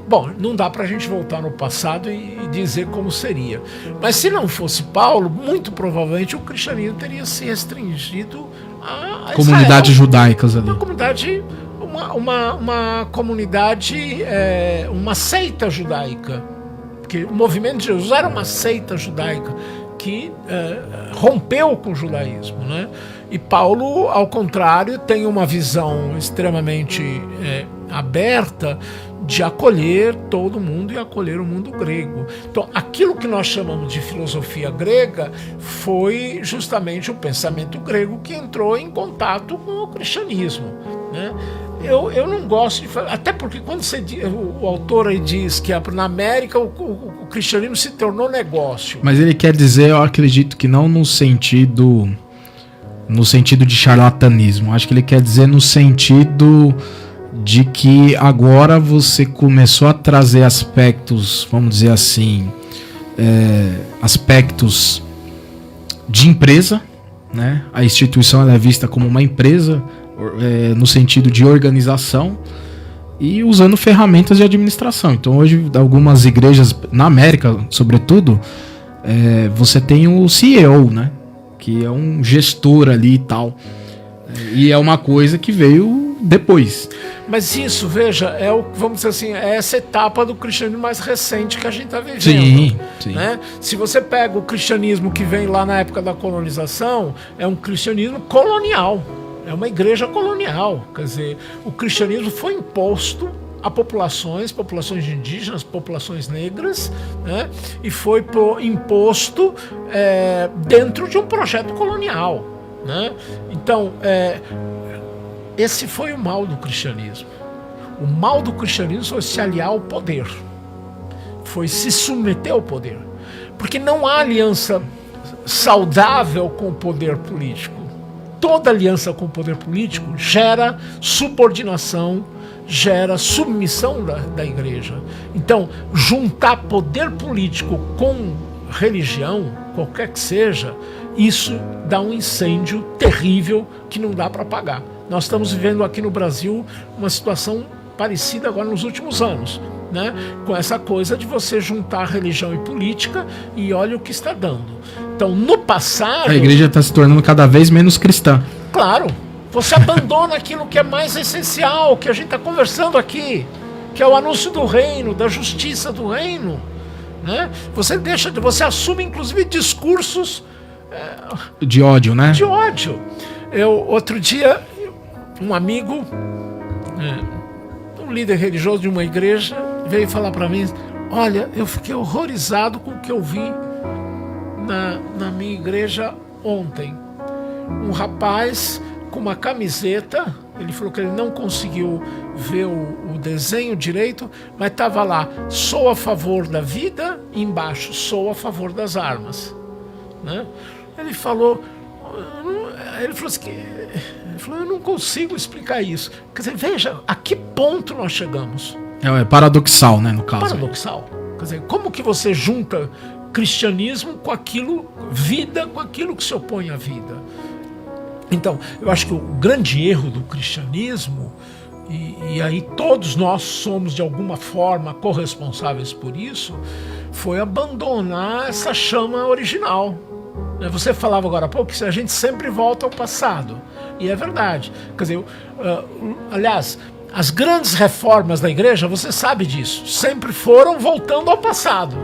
Speaker 2: Bom, não dá pra gente voltar no passado e dizer como seria. Mas se não fosse Paulo, muito provavelmente o cristianismo teria se restringido a
Speaker 1: comunidades judaicas ali.
Speaker 2: Uma comunidade, uma seita judaica. Porque o movimento de Jesus era uma seita judaica que rompeu com o judaísmo, né? E Paulo, ao contrário, tem uma visão extremamente aberta de acolher todo mundo e acolher o mundo grego. Então, aquilo que nós chamamos de filosofia grega foi justamente o pensamento grego que entrou em contato com o cristianismo, né? Eu não gosto de falar, até porque quando o autor aí diz que na América o cristianismo se tornou negócio.
Speaker 1: Mas ele quer dizer, eu acredito que não no sentido de charlatanismo. Acho que ele quer dizer no sentido de que agora você começou a trazer aspectos, vamos dizer assim, aspectos de empresa, né? A instituição ela é vista como uma empresa, no sentido de organização e usando ferramentas de administração. Então hoje algumas igrejas, na América sobretudo, você tem o CEO, né? Que é um gestor ali e tal. E é uma coisa que veio depois.
Speaker 2: Mas isso, veja, vamos dizer assim, é essa etapa do cristianismo mais recente que a gente está vivendo.
Speaker 1: Sim.
Speaker 2: Né? Se você pega o cristianismo que vem lá na época da colonização, é um cristianismo colonial. É uma igreja colonial. Quer dizer, o cristianismo foi imposto a populações indígenas, populações negras, né? E foi imposto dentro de um projeto colonial, né? Então, esse foi o mal do cristianismo. O mal do cristianismo foi se aliar ao poder, foi se submeter ao poder, porque não há aliança saudável com o poder político. Toda aliança com o poder político gera subordinação, gera submissão da igreja. Então, juntar poder político com religião, qualquer que seja, isso dá um incêndio terrível que não dá para apagar. Nós estamos vivendo aqui no Brasil uma situação parecida agora nos últimos anos, né? Com essa coisa de você juntar religião e política, e olha o que está dando. Então, no passado...
Speaker 1: A igreja está se tornando cada vez menos cristã.
Speaker 2: Claro, você abandona aquilo que é mais essencial, que a gente está conversando aqui, que é o anúncio do reino, da justiça do reino, né? Você assume inclusive discursos
Speaker 1: de ódio, né?
Speaker 2: De ódio. Outro dia, um amigo, um líder religioso de uma igreja, veio falar para mim: olha, eu fiquei horrorizado com o que eu vi na minha igreja ontem. Um rapaz com uma camiseta, ele falou que ele não conseguiu ver o desenho direito, mas estava lá: sou a favor da vida, e embaixo: sou a favor das armas, né? Ele falou assim, eu não consigo explicar isso. Quer dizer, veja a que ponto nós chegamos.
Speaker 1: É paradoxal, né, no caso.
Speaker 2: Paradoxal. Quer dizer, como que você junta cristianismo com aquilo, vida com aquilo que se opõe à vida? Então, eu acho que o grande erro do cristianismo, e aí todos nós somos de alguma forma corresponsáveis por isso, foi abandonar essa chama original. Você falava agora há pouco que a gente sempre volta ao passado, e é verdade. Quer dizer, aliás, as grandes reformas da igreja, você sabe disso, sempre foram voltando ao passado.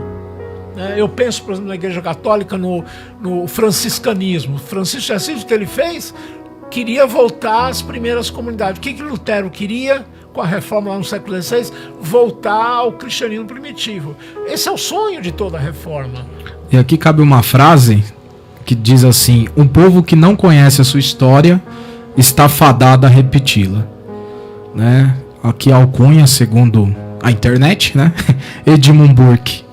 Speaker 2: Eu penso, por exemplo, na igreja católica, no franciscanismo. Francisco de Assis, o que ele fez, queria voltar às primeiras comunidades. O que Lutero queria, com a reforma lá no século XVI? Voltar ao cristianismo primitivo. Esse é o sonho de toda a reforma.
Speaker 1: E aqui cabe uma frase que diz assim: um povo que não conhece a sua história está fadado a repeti-la, né? Aqui a alcunha, segundo a internet, né? Edmund Burke.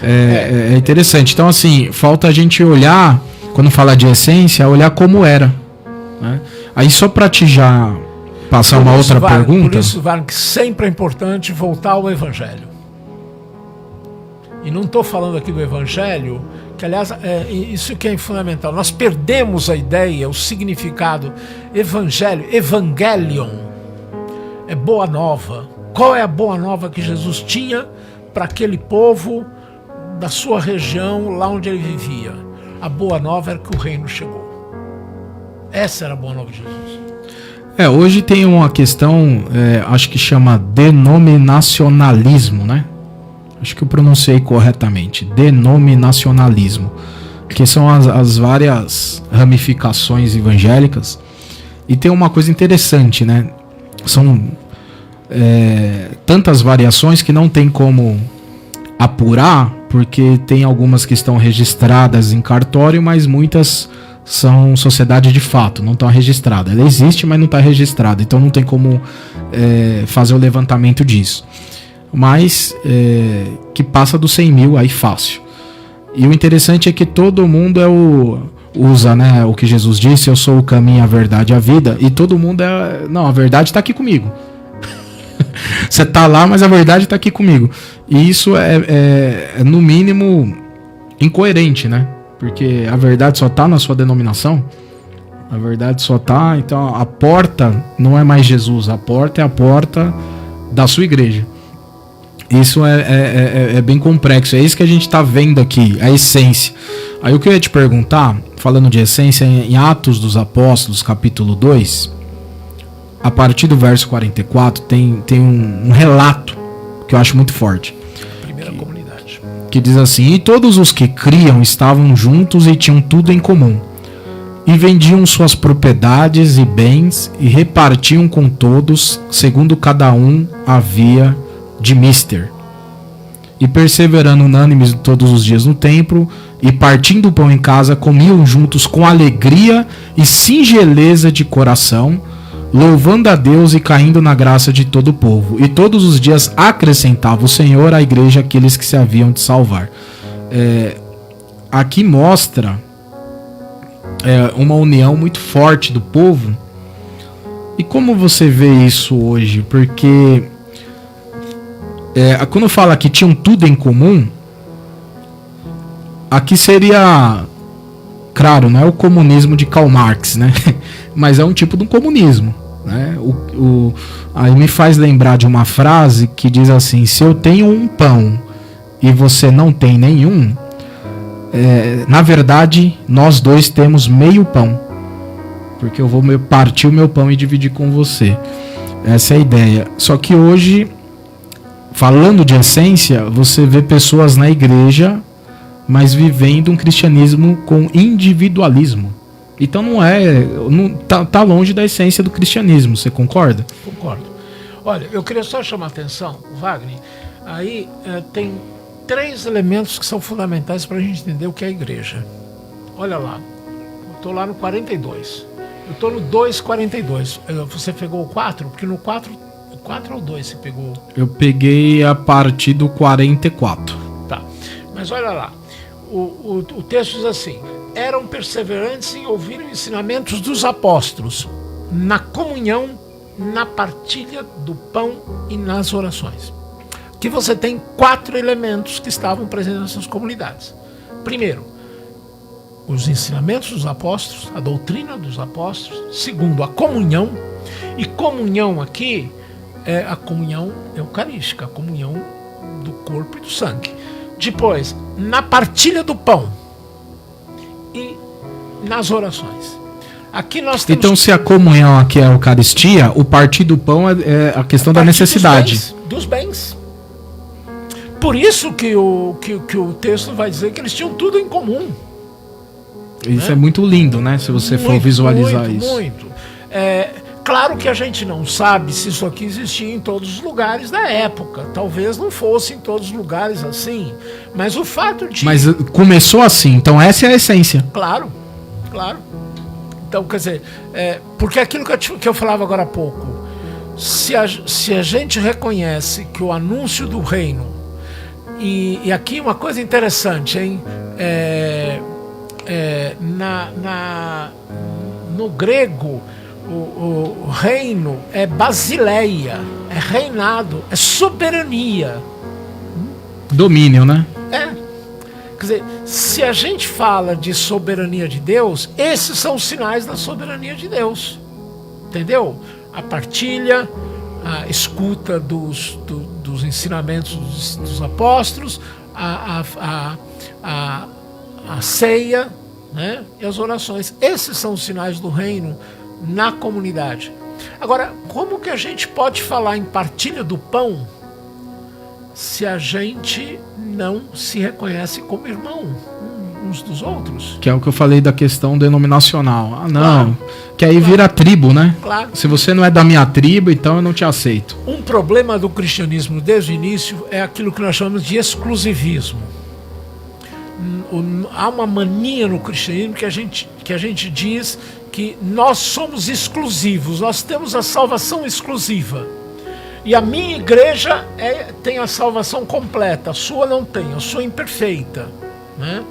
Speaker 1: É interessante. Então, assim, falta a gente olhar, quando fala de essência, olhar como era, né? Aí, só para te já passar uma outra pergunta.
Speaker 2: Por isso, Wagner, que sempre é importante voltar ao Evangelho. E não estou falando aqui do Evangelho, que aliás, isso que é fundamental. Nós perdemos a ideia, o significado. Evangelho, Evangelion, é boa nova. Qual é a boa nova que Jesus tinha para aquele povo da sua região, lá onde ele vivia? A boa nova era que o reino chegou. Essa era a boa nova de Jesus.
Speaker 1: Hoje tem uma questão, acho que chama denominacionalismo, né? Acho que eu pronunciei corretamente. Denominacionalismo. Que são as várias ramificações evangélicas. E tem uma coisa interessante, né? São tantas variações que não tem como apurar, porque tem algumas que estão registradas em cartório, mas muitas são sociedade de fato, não estão registradas. Ela existe, mas não está registrada, então não tem como fazer o levantamento disso. Mas que passa dos 100 mil aí fácil. E o interessante é que todo mundo usa, né, o que Jesus disse: eu sou o caminho, a verdade e a vida, e todo mundo não, a verdade está aqui comigo. Você tá lá, mas a verdade tá aqui comigo. E isso é no mínimo incoerente, né? Porque a verdade só tá na sua denominação. A verdade só tá... Então a porta não é mais Jesus. A porta é a porta da sua igreja. Isso é bem complexo. É isso que a gente tá vendo aqui, a essência. Aí o que eu ia te perguntar, falando de essência, em Atos dos Apóstolos, capítulo 2... a partir do verso 44, tem um relato que eu acho muito forte.
Speaker 2: Primeira comunidade.
Speaker 1: Que diz assim: e todos os que criam estavam juntos e tinham tudo em comum. E vendiam suas propriedades e bens e repartiam com todos, segundo cada um havia de mister. E perseverando unânimes todos os dias no templo, e partindo o pão em casa, comiam juntos com alegria e singeleza de coração, louvando a Deus e caindo na graça de todo o povo. E todos os dias acrescentava o Senhor à igreja aqueles que se haviam de salvar. aqui mostra uma união muito forte do povo. E como você vê isso hoje? Porque quando fala que tinham tudo em comum, aqui seria, claro, não é o comunismo de Karl Marx, né? Mas é um tipo de um comunismo, né? Aí me faz lembrar de uma frase que diz assim: se eu tenho um pão e você não tem nenhum, na verdade nós dois temos meio pão, porque eu vou partir o meu pão e dividir com você. Essa é a ideia. Só que hoje, falando de essência, você vê pessoas na igreja, mas vivendo um cristianismo com individualismo. Então tá longe da essência do cristianismo, você concorda?
Speaker 2: Concordo. Olha, eu queria só chamar a atenção, Wagner, aí tem 3 elementos que são fundamentais para a gente entender o que é a igreja. Olha lá, eu estou lá no 42, eu estou no 2,42, você pegou o 4? Porque no 4 ou 2 você pegou?
Speaker 1: Eu peguei a partir do 44.
Speaker 2: Tá, mas olha lá, o texto diz assim: eram perseverantes em ouvir os ensinamentos dos apóstolos, na comunhão, na partilha do pão e nas orações. Aqui você tem 4 elementos que estavam presentes nessas comunidades. Primeiro, os ensinamentos dos apóstolos, a doutrina dos apóstolos. Segundo, a comunhão. E comunhão aqui é a comunhão eucarística, a comunhão do corpo e do sangue. Depois, na partilha do pão e nas orações. Aqui nós temos...
Speaker 1: Então, se a comunhão aqui é a Eucaristia, o partir do pão é a questão da necessidade.
Speaker 2: Dos bens. Por isso que o texto vai dizer que eles tinham tudo em comum.
Speaker 1: Isso é muito lindo, né? Se você for visualizar isso.
Speaker 2: Muito. Claro que a gente não sabe se isso aqui existia em todos os lugares da época. Talvez não fosse em todos os lugares assim. Mas o fato de...
Speaker 1: Mas começou assim, então essa é a essência.
Speaker 2: Claro, claro. Então, quer dizer, porque aquilo que eu falava agora há pouco, se a gente reconhece que o anúncio do reino, e aqui uma coisa interessante, hein? No grego, o reino é basileia, é reinado, é soberania.
Speaker 1: Domínio, né?
Speaker 2: Quer dizer, se a gente fala de soberania de Deus, esses são os sinais da soberania de Deus. Entendeu? A partilha, a escuta dos ensinamentos dos apóstolos, a ceia, né? E as orações. Esses são os sinais do reino na comunidade. Agora, como que a gente pode falar em partilha do pão se a gente não se reconhece como irmão uns dos outros?
Speaker 1: Que é o que eu falei da questão denominacional. Ah, não.
Speaker 2: Claro.
Speaker 1: Que aí vira tribo, né?
Speaker 2: Claro.
Speaker 1: Se você não é da minha tribo, então eu não te aceito.
Speaker 2: Um problema do cristianismo desde o início é aquilo que nós chamamos de exclusivismo. Há uma mania no cristianismo que a gente diz que nós somos exclusivos, nós temos a salvação exclusiva. E a minha igreja tem a salvação completa, a sua não tem, a sua é imperfeita, né?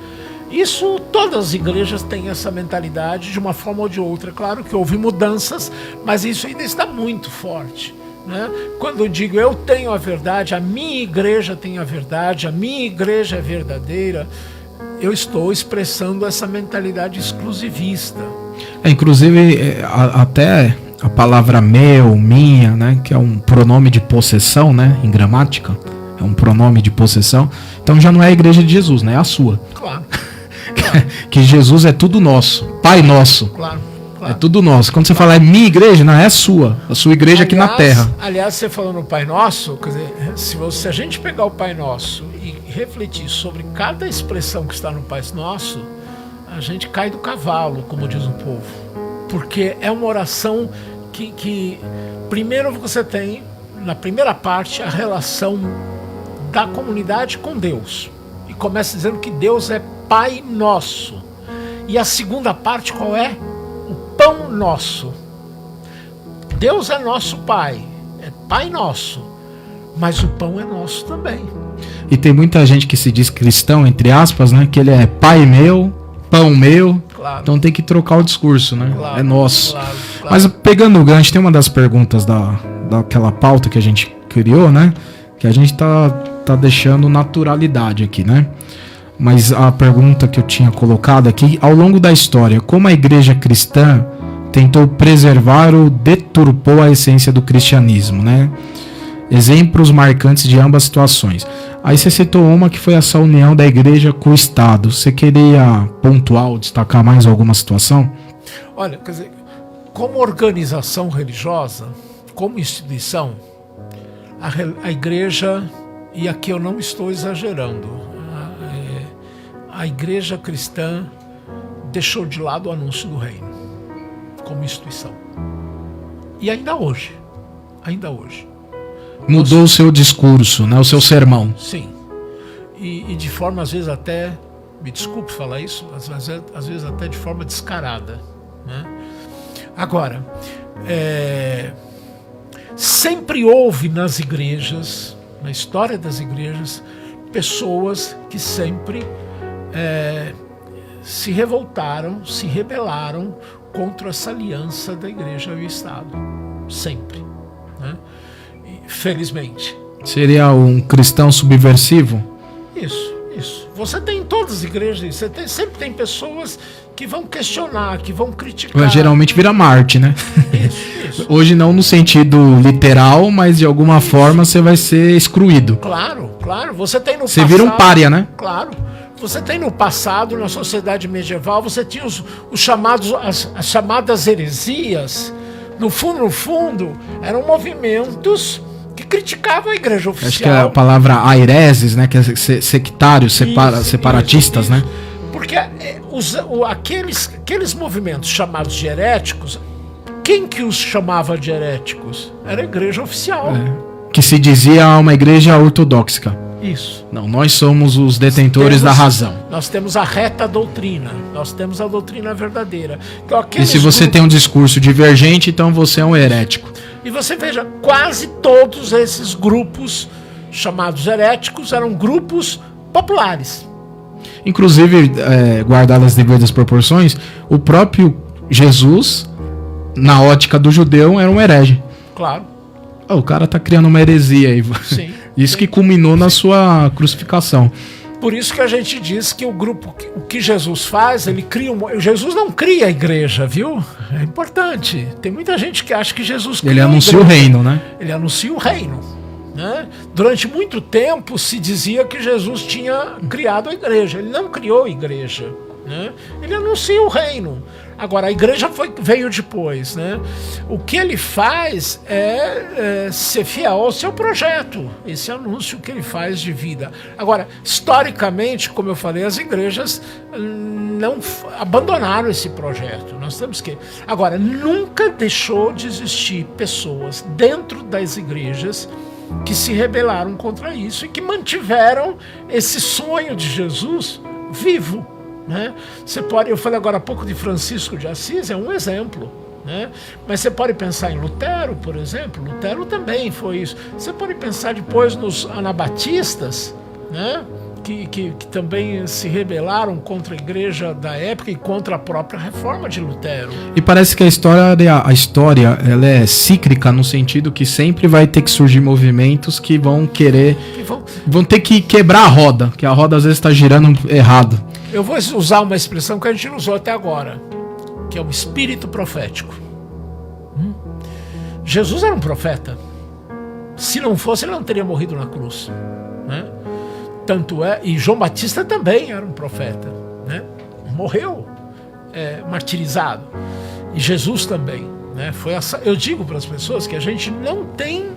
Speaker 2: Isso, todas as igrejas têm essa mentalidade de uma forma ou de outra. Claro que houve mudanças, mas isso ainda está muito forte, né? Quando eu digo eu tenho a verdade, a minha igreja tem a verdade, a minha igreja é verdadeira, eu estou expressando essa mentalidade exclusivista.
Speaker 1: Inclusive, até a palavra meu, minha, né, que é um pronome de possessão, né, em gramática, é um pronome de possessão. Então já não é a igreja de Jesus, né, é a sua.
Speaker 2: Claro.
Speaker 1: Que Jesus é tudo nosso, Pai nosso.
Speaker 2: Claro.
Speaker 1: É tudo nosso. Quando você fala é minha igreja, não é a sua igreja aqui na terra.
Speaker 2: Aliás, você falou no Pai Nosso, quer dizer, se a gente pegar o Pai Nosso e refletir sobre cada expressão que está no Pai Nosso, a gente cai do cavalo, como diz o povo. Porque é uma oração que primeiro você tem, na primeira parte, a relação da comunidade com Deus. E começa dizendo que Deus é Pai Nosso. E a segunda parte qual é? O pão nosso. Deus é nosso Pai, é Pai nosso, mas o pão é nosso também.
Speaker 1: E tem muita gente que se diz cristão, entre aspas, né? Que ele é pai meu, pão meu.
Speaker 2: Claro.
Speaker 1: Então tem que trocar o discurso, né?
Speaker 2: Claro,
Speaker 1: é nosso.
Speaker 2: claro.
Speaker 1: Mas pegando o gancho, tem uma das perguntas daquela pauta que a gente criou, né? Que a gente tá deixando naturalidade aqui, né? Mas a pergunta que eu tinha colocado aqui, ao longo da história, como a igreja cristã tentou preservar ou deturpou a essência do cristianismo, né? Exemplos marcantes de ambas situações. Aí você citou uma que foi essa união da igreja com o Estado. Você queria pontuar ou destacar mais alguma situação?
Speaker 2: Olha, quer dizer, como organização religiosa, como instituição, a igreja, e aqui eu não estou exagerando, a igreja cristã deixou de lado o anúncio do reino como instituição. E ainda hoje.
Speaker 1: Mudou o seu discurso, né? O seu sermão.
Speaker 2: Sim. E de forma, às vezes, até, me desculpe falar isso, às vezes até de forma descarada, né? Agora, sempre houve nas igrejas, na história das igrejas, pessoas que sempre se revoltaram, se rebelaram contra essa aliança da igreja e o Estado. Sempre, né? Felizmente.
Speaker 1: Seria um cristão subversivo?
Speaker 2: Isso. Você tem em todas as igrejas, sempre tem pessoas que vão questionar, que vão criticar.
Speaker 1: Mas geralmente vira Marte, né?
Speaker 2: Isso.
Speaker 1: Hoje não no sentido literal, mas de alguma forma você vai ser excluído.
Speaker 2: Claro. Você tem no
Speaker 1: Você
Speaker 2: passado,
Speaker 1: vira um pária, né?
Speaker 2: Claro. Você tem no passado, na sociedade medieval, você tinha os chamados, as chamadas heresias. No fundo, eram movimentos que criticavam a igreja oficial.
Speaker 1: Acho que é a palavra aireses, né? Que é sectários, separatistas, né?
Speaker 2: Porque aqueles movimentos chamados de heréticos, quem que os chamava de heréticos? Era a igreja oficial.
Speaker 1: Que se dizia uma igreja ortodoxa.
Speaker 2: Isso.
Speaker 1: Não, nós somos os detentores da razão.
Speaker 2: Nós temos a reta doutrina, nós temos a doutrina verdadeira. Então,
Speaker 1: e se você tem um discurso divergente, então você é um herético.
Speaker 2: E você veja, quase todos esses grupos chamados heréticos eram grupos populares.
Speaker 1: Inclusive, guardadas as devidas proporções, o próprio Jesus, na ótica do judeu, era um herege.
Speaker 2: Claro.
Speaker 1: O cara tá criando uma heresia aí.
Speaker 2: Sim.
Speaker 1: Isso que culminou na sua crucificação.
Speaker 2: Por isso que a gente diz que o que Jesus faz, ele cria Jesus não cria a igreja, viu? É importante. Tem muita gente que acha que Jesus cria.
Speaker 1: Ele anuncia o reino, né?
Speaker 2: Ele anuncia o reino, né? Durante muito tempo se dizia que Jesus tinha criado a igreja. Ele não criou a igreja, né? Ele anuncia o reino. Agora, a igreja veio depois, né? O que ele faz é ser fiel ao seu projeto, esse anúncio que ele faz de vida. Agora, historicamente, como eu falei, as igrejas não abandonaram esse projeto. Nós temos que... Agora, nunca deixou de existir pessoas dentro das igrejas que se rebelaram contra isso e que mantiveram esse sonho de Jesus vivo. Né? Eu falei agora há pouco de Francisco de Assis, é um exemplo, né? Mas você pode pensar em Lutero, por exemplo. Lutero também foi isso. Você pode pensar depois nos anabatistas, né? Que também se rebelaram contra a igreja da época e contra a própria reforma de Lutero.
Speaker 1: E parece que a história ela é cíclica no sentido que sempre vai ter que surgir movimentos que vão querer... Vão ter que quebrar a roda, que a roda às vezes está girando errado.
Speaker 2: Eu vou usar uma expressão que a gente não usou até agora, que é o espírito profético. Jesus era um profeta. Se não fosse, ele não teria morrido na cruz, né? Tanto é, e João Batista também era um profeta, né? Morreu martirizado. E Jesus também, né? Eu digo para as pessoas que a gente não tem,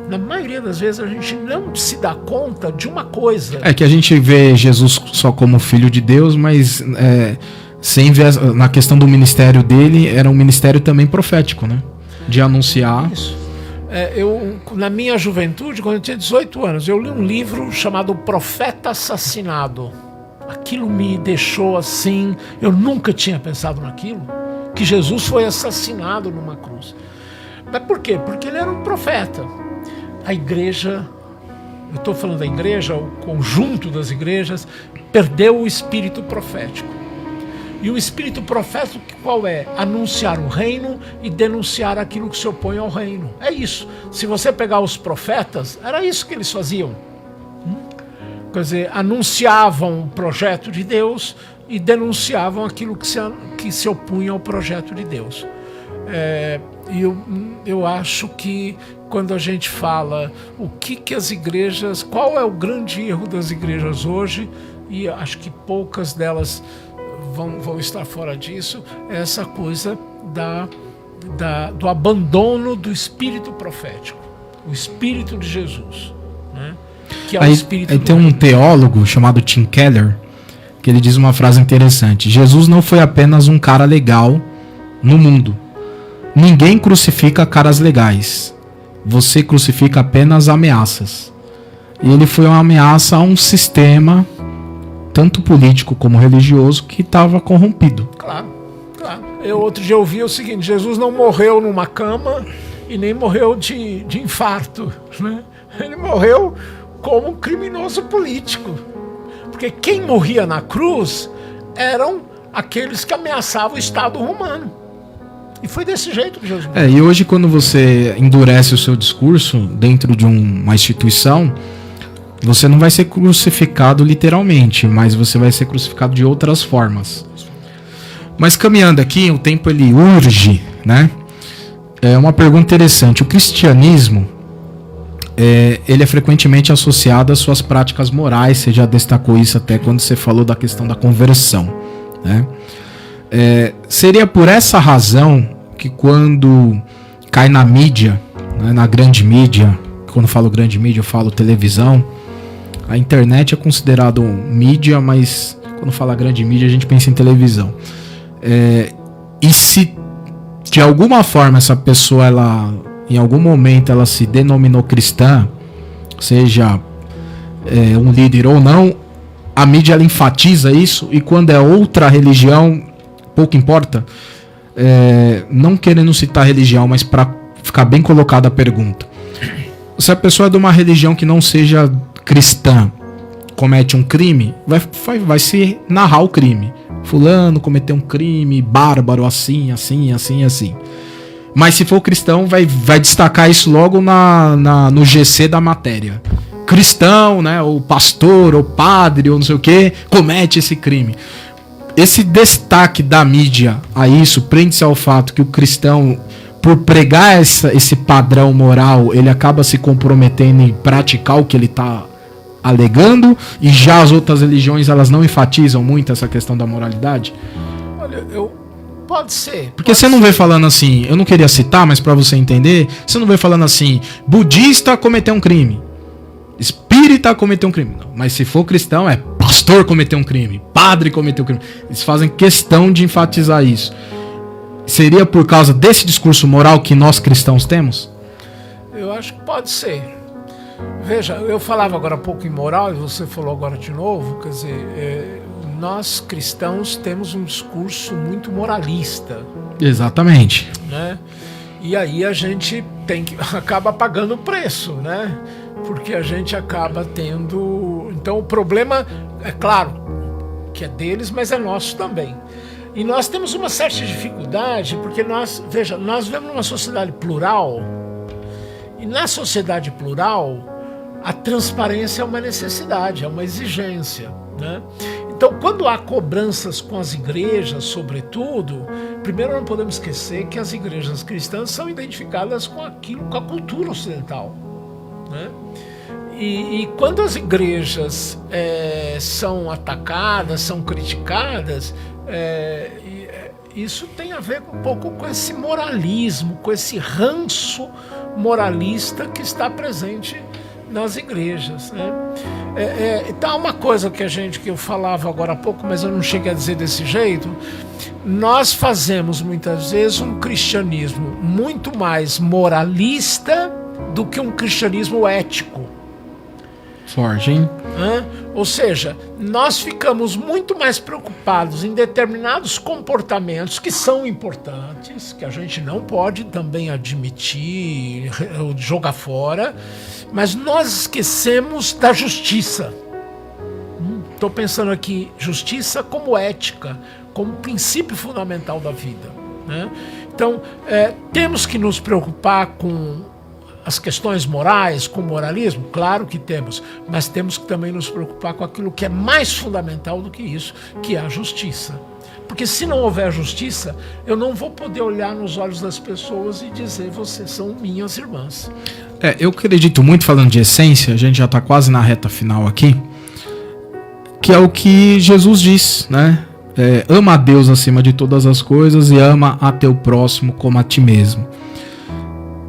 Speaker 2: na maioria das vezes, a gente não se dá conta de uma coisa. É
Speaker 1: que a gente vê Jesus só como filho de Deus, mas sem ver na questão do ministério dele, era um ministério também profético, né? De anunciar.
Speaker 2: Isso. Na minha juventude, quando eu tinha 18 anos, eu li um livro chamado O Profeta Assassinado. Aquilo me deixou assim, eu nunca tinha pensado naquilo, que Jesus foi assassinado numa cruz. Mas por quê? Porque ele era um profeta. A igreja eu estou falando da igreja, o conjunto das igrejas, perdeu o espírito profético. E o espírito profético qual é? Anunciar o reino e denunciar aquilo que se opõe ao reino. É isso. Se você pegar os profetas, era isso que eles faziam. Quer dizer, anunciavam o projeto de Deus e denunciavam aquilo que se opunha ao projeto de Deus. Eu acho que quando a gente fala o que as igrejas, qual é o grande erro das igrejas hoje, e acho que poucas delas vão estar fora disso, é essa coisa do abandono do espírito profético, o espírito de Jesus, né? Que é o espírito
Speaker 1: aí tem um teólogo chamado Tim Keller que ele diz uma frase interessante: Jesus não foi apenas um cara legal no mundo. Ninguém crucifica caras legais. Você crucifica apenas ameaças. E ele foi uma ameaça a um sistema, tanto político como religioso, que estava corrompido.
Speaker 2: Claro. Eu outro dia ouvi o seguinte: Jesus não morreu numa cama e nem morreu de infarto, né? Ele morreu como um criminoso político. Porque quem morria na cruz eram aqueles que ameaçavam o Estado romano. E foi desse jeito que Jesus morreu.
Speaker 1: E hoje, quando você endurece o seu discurso dentro de uma instituição, você não vai ser crucificado literalmente, mas você vai ser crucificado de outras formas. Mas caminhando aqui, o tempo ele urge, né? É uma pergunta interessante. O cristianismo, ele é frequentemente associado às suas práticas morais. Você já destacou isso até quando você falou da questão da conversão, né? Seria por essa razão que quando cai na mídia, né, na grande mídia, quando eu falo grande mídia eu falo televisão, a internet é considerado mídia, mas quando fala grande mídia a gente pensa em televisão. E se de alguma forma essa pessoa, em algum momento ela se denominou cristã, seja um líder ou não, a mídia ela enfatiza isso, e quando é outra religião, pouco importa, não querendo citar religião, mas para ficar bem colocada a pergunta: se a pessoa é de uma religião que não seja cristã, comete um crime, vai se narrar o crime. Fulano cometeu um crime bárbaro assim. Mas se for cristão, vai destacar isso logo no GC da matéria. Cristão, né, ou pastor, ou padre, ou não sei o que, comete esse crime. Esse destaque da mídia a isso prende-se ao fato que o cristão, por pregar esse padrão moral, ele acaba se comprometendo em praticar o que ele está alegando, e já as outras religiões elas não enfatizam muito essa questão da moralidade?
Speaker 2: Olha, pode ser.
Speaker 1: Porque você não vê falando assim, eu não queria citar, mas para você entender, você não vê falando assim: budista cometeu um crime, espírita cometeu um crime. Não, mas se for cristão, pastor cometeu um crime, padre cometeu um crime. Eles fazem questão de enfatizar isso. Seria por causa desse discurso moral que nós cristãos temos?
Speaker 2: Eu acho que pode ser. Veja, eu falava agora há pouco em moral, e você falou agora de novo, quer dizer, nós cristãos temos um discurso muito moralista.
Speaker 1: Exatamente.
Speaker 2: Né? E aí a gente acaba pagando o preço, né? Porque a gente acaba tendo... Então o problema, é claro, que é deles, mas é nosso também. E nós temos uma certa dificuldade, porque nós vivemos numa sociedade plural, e na sociedade plural, a transparência é uma necessidade, é uma exigência, né? Então, quando há cobranças com as igrejas, sobretudo, primeiro não podemos esquecer que as igrejas cristãs são identificadas com a cultura ocidental, né? E quando as igrejas são atacadas, são criticadas, isso tem a ver um pouco com esse moralismo, com esse ranço moralista que está presente nas igrejas, né? Então, uma coisa que eu falava agora há pouco, mas eu não cheguei a dizer desse jeito: nós fazemos muitas vezes um cristianismo muito mais moralista do que um cristianismo ético.
Speaker 1: Forte, hein?
Speaker 2: Ou seja, nós ficamos muito mais preocupados em determinados comportamentos que são importantes, que a gente não pode também admitir, jogar fora, mas nós esquecemos da justiça. Estou pensando aqui, justiça como ética, como princípio fundamental da vida, né? Então, temos que nos preocupar com as questões morais, com o moralismo? Claro que temos, mas temos que também nos preocupar com aquilo que é mais fundamental do que isso, que é a justiça. Porque se não houver justiça, eu não vou poder olhar nos olhos das pessoas e dizer, vocês são minhas irmãs.
Speaker 1: Eu acredito muito, falando de essência, a gente já está quase na reta final aqui, que é o que Jesus diz, né? Ama a Deus acima de todas as coisas e ama a teu próximo como a ti mesmo.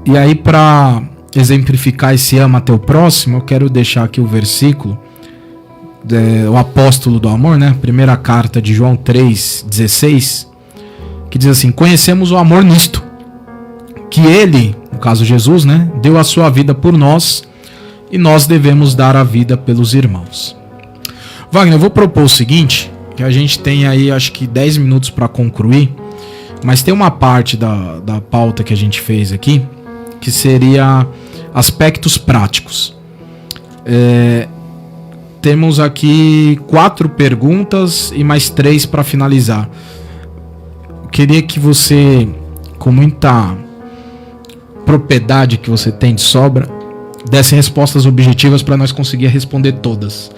Speaker 1: E aí, para exemplificar esse ama a teu próximo, eu quero deixar aqui o versículo, o apóstolo do amor, né? Primeira carta de João 3,16, que diz assim: conhecemos o amor nisto, que ele, no caso Jesus, né, deu a sua vida por nós, e nós devemos dar a vida pelos irmãos. Wagner, eu vou propor o seguinte, que a gente tem aí acho que 10 minutos para concluir, mas tem uma parte da pauta que a gente fez aqui, que seria aspectos práticos. Temos aqui 4 perguntas e mais 3 para finalizar. Eu queria que você, com muita propriedade que você tem de sobra, desse respostas objetivas para nós conseguir responder todas.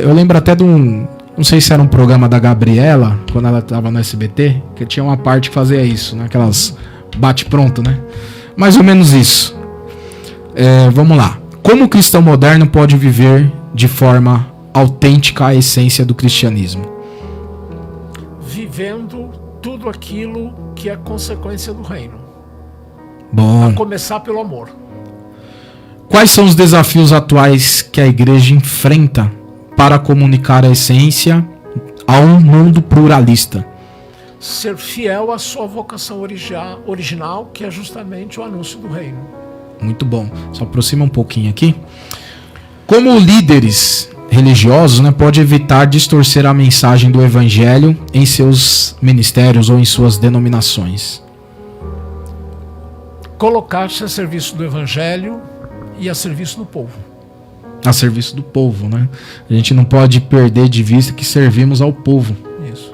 Speaker 1: Eu lembro até de não sei se era um programa da Gabriela, quando ela estava no SBT, que tinha uma parte que fazia isso, né? Aquelas bate-pronto, né? Mais ou menos isso. Vamos lá. Como o cristão moderno pode viver de forma autêntica a essência do cristianismo?
Speaker 2: Vivendo tudo aquilo que é consequência do reino.
Speaker 1: Bom.
Speaker 2: A começar pelo amor.
Speaker 1: Quais são os desafios atuais que a igreja enfrenta para comunicar a essência a um mundo pluralista?
Speaker 2: Ser fiel à sua vocação original, que é justamente o anúncio do reino.
Speaker 1: Muito bom. Só aproxima um pouquinho aqui. Como líderes religiosos, né, pode evitar distorcer a mensagem do evangelho em seus ministérios ou em suas denominações?
Speaker 2: Colocar-se a serviço do evangelho e a serviço do povo.
Speaker 1: A serviço do povo, né? A gente não pode perder de vista que servimos ao povo.
Speaker 2: Isso.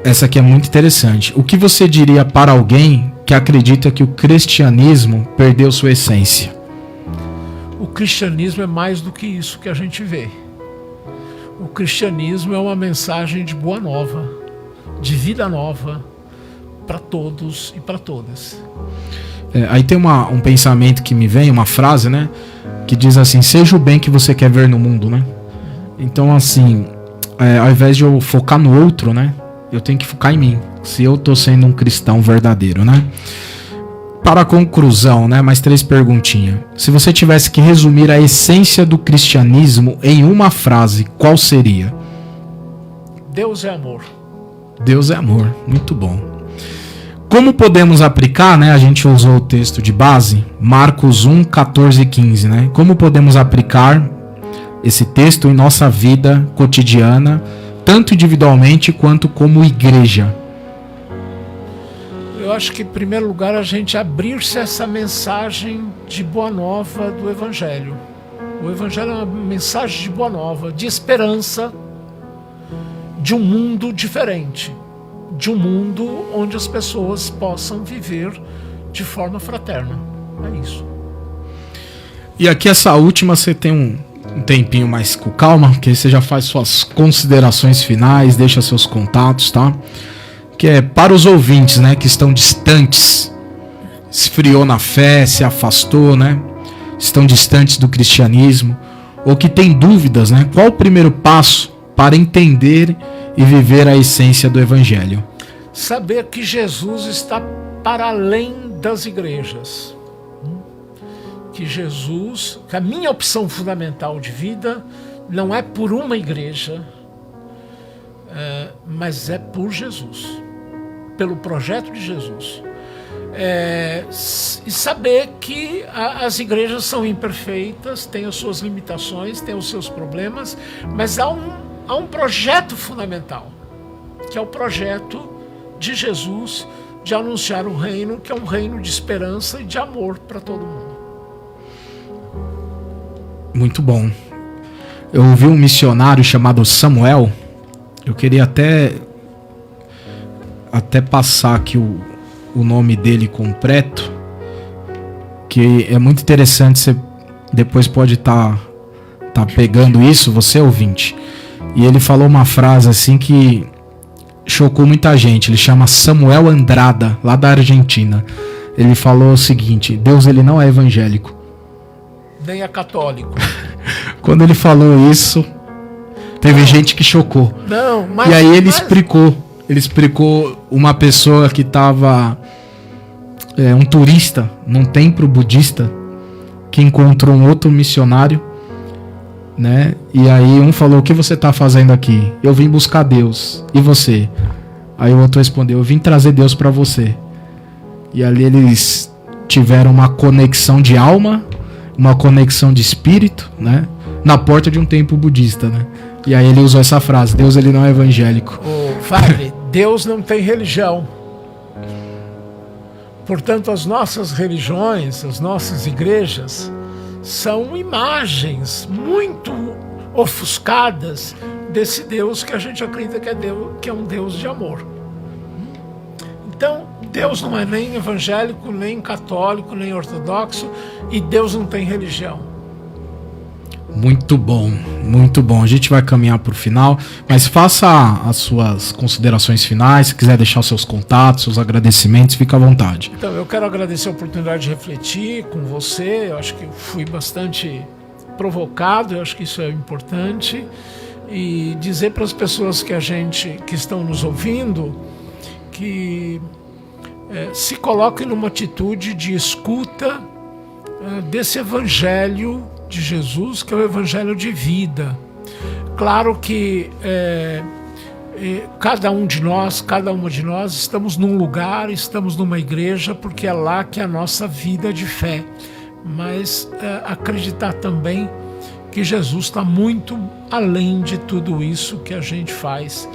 Speaker 1: Essa aqui é muito interessante. O que você diria para alguém que acredita que o cristianismo perdeu sua essência?
Speaker 2: O cristianismo é mais do que isso que a gente vê. O cristianismo é uma mensagem de boa nova, de vida nova, para todos e para todas.
Speaker 1: Aí tem um pensamento que me vem, uma frase, né? Que diz assim: seja o bem que você quer ver no mundo, né? Então, assim, ao invés de eu focar no outro, né? Eu tenho que focar em mim. Se eu tô sendo um cristão verdadeiro, né? Para a conclusão, né? Mais 3 perguntinhas. Se você tivesse que resumir a essência do cristianismo em uma frase, qual seria?
Speaker 2: Deus é amor.
Speaker 1: Deus é amor. Muito bom. Como podemos aplicar, né? A gente usou o texto de base, Marcos 1, 14 e 15, né? Como podemos aplicar esse texto em nossa vida cotidiana, tanto individualmente quanto como igreja?
Speaker 2: Eu acho que, em primeiro lugar, a gente abrir-se a essa mensagem de boa nova do Evangelho. O Evangelho é uma mensagem de boa nova, de esperança, de um mundo diferente, de um mundo onde as pessoas possam viver de forma fraterna. É isso.
Speaker 1: E aqui essa última você tem um tempinho mais com calma, que aí você já faz suas considerações finais, deixa seus contatos, tá? Que é para os ouvintes, né, que estão distantes, esfriou na fé, se afastou, né? Estão distantes do cristianismo, ou que tem dúvidas, né? Qual o primeiro passo para entender e viver a essência do evangelho?
Speaker 2: Saber que Jesus está para além das igrejas. Que a minha opção fundamental de vida não é por uma igreja, mas é por Jesus, pelo projeto de Jesus. e saber que as igrejas são imperfeitas, têm as suas limitações, têm os seus problemas, mas há um projeto fundamental, que é o projeto de Jesus de anunciar o reino, que é um reino de esperança e de amor para todo mundo.
Speaker 1: Muito bom. Eu ouvi um missionário chamado Samuel. Eu queria até passar aqui o nome dele completo, que é muito interessante. Você depois pode estar pegando isso, você ouvinte. E ele falou uma frase assim que chocou muita gente. Ele chama Samuel Andrada, lá da Argentina. Ele falou o seguinte: Deus, ele não é evangélico,
Speaker 2: nem é católico.
Speaker 1: Quando ele falou isso, teve gente que chocou.
Speaker 2: Não, mas,
Speaker 1: e aí ele explicou uma pessoa que estava, um turista num templo budista, que encontrou um outro missionário, né? E aí um falou: o que você está fazendo aqui? Eu vim buscar Deus. E você? Aí o outro respondeu: eu vim trazer Deus para você. E ali eles tiveram uma conexão de alma, uma conexão de espírito, né? Na porta de um templo budista, né? E aí ele usou essa frase: Deus, ele não é evangélico.
Speaker 2: Fábio, Deus não tem religião. Portanto, as nossas religiões, as nossas igrejas, são imagens muito ofuscadas desse Deus que a gente acredita que é Deus, que é um Deus de amor. Então, Deus não é nem evangélico, nem católico, nem ortodoxo, e Deus não tem religião.
Speaker 1: Muito bom, muito bom. A gente vai caminhar para o final, mas faça as suas considerações finais. Se quiser deixar os seus contatos, seus agradecimentos, fica à vontade.
Speaker 2: Então, eu quero agradecer a oportunidade de refletir com você. Eu acho que eu fui bastante provocado, eu acho que isso é importante. E dizer para as pessoas que estão nos ouvindo, que se coloquem numa atitude de escuta desse evangelho de Jesus, que é o evangelho de vida. Claro que cada uma de nós estamos num lugar, estamos numa igreja, porque é lá que é a nossa vida de fé. Mas acreditar também que Jesus está muito além de tudo isso que a gente faz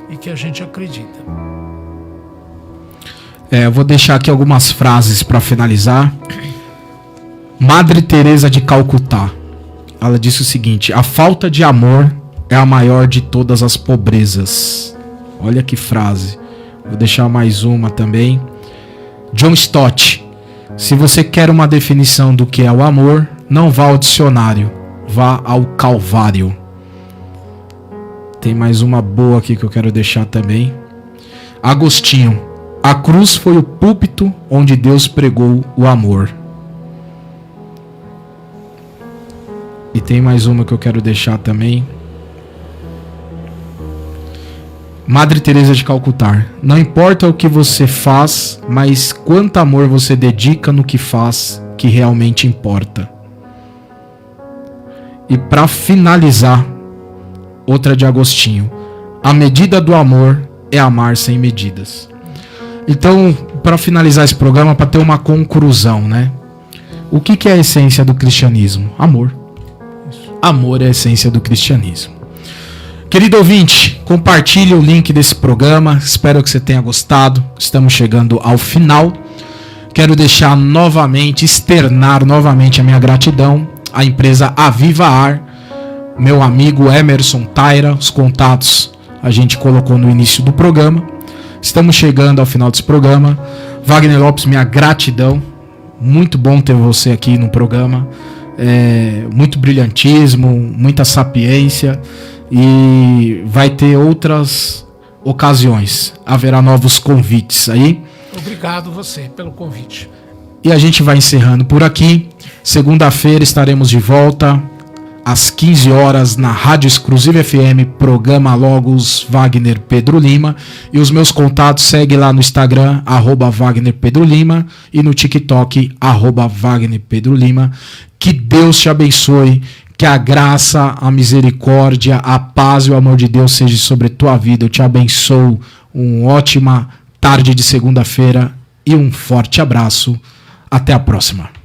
Speaker 2: e que a gente acredita.
Speaker 1: Eu vou deixar aqui algumas frases para finalizar. Madre Teresa de Calcutá, ela disse o seguinte: a falta de amor é a maior de todas as pobrezas. Olha que frase. Vou deixar mais uma também. John Stott: se você quer uma definição do que é o amor, não vá ao dicionário, vá ao Calvário. Tem mais uma boa aqui que eu quero deixar também. Agostinho: a cruz foi o púlpito onde Deus pregou o amor. E tem mais uma que eu quero deixar também. Madre Teresa de Calcutá: não importa o que você faz, mas quanto amor você dedica no que faz, que realmente importa. E para finalizar, outra de Agostinho: a medida do amor é amar sem medidas. Então, para finalizar esse programa, para ter uma conclusão, né? O que é a essência do cristianismo? Amor. Amor é a essência do cristianismo. Querido ouvinte, compartilhe o link desse programa. Espero que você tenha gostado. Estamos chegando ao final. Quero deixar novamente, externar novamente a minha gratidão à empresa Aviva Ar, meu amigo Emerson Taira. Os contatos a gente colocou no início do programa. Estamos chegando ao final desse programa. Wagner Lopes, minha gratidão. Muito bom ter você aqui no programa. Muito brilhantismo, muita sapiência, e vai ter outras ocasiões, haverá novos convites aí.
Speaker 2: Obrigado você pelo convite.
Speaker 1: E a gente vai encerrando por aqui. Segunda-feira estaremos de volta às 15 horas na Rádio Exclusiva FM, programa Logos Wagner Pedro Lima. E os meus contatos, segue lá no Instagram, @Wagner Pedro Lima, e no TikTok, @Wagner Pedro Lima. Que Deus te abençoe, que a graça, a misericórdia, a paz e o amor de Deus seja sobre a tua vida. Eu te abençoo. Uma ótima tarde de segunda-feira e um forte abraço. Até a próxima.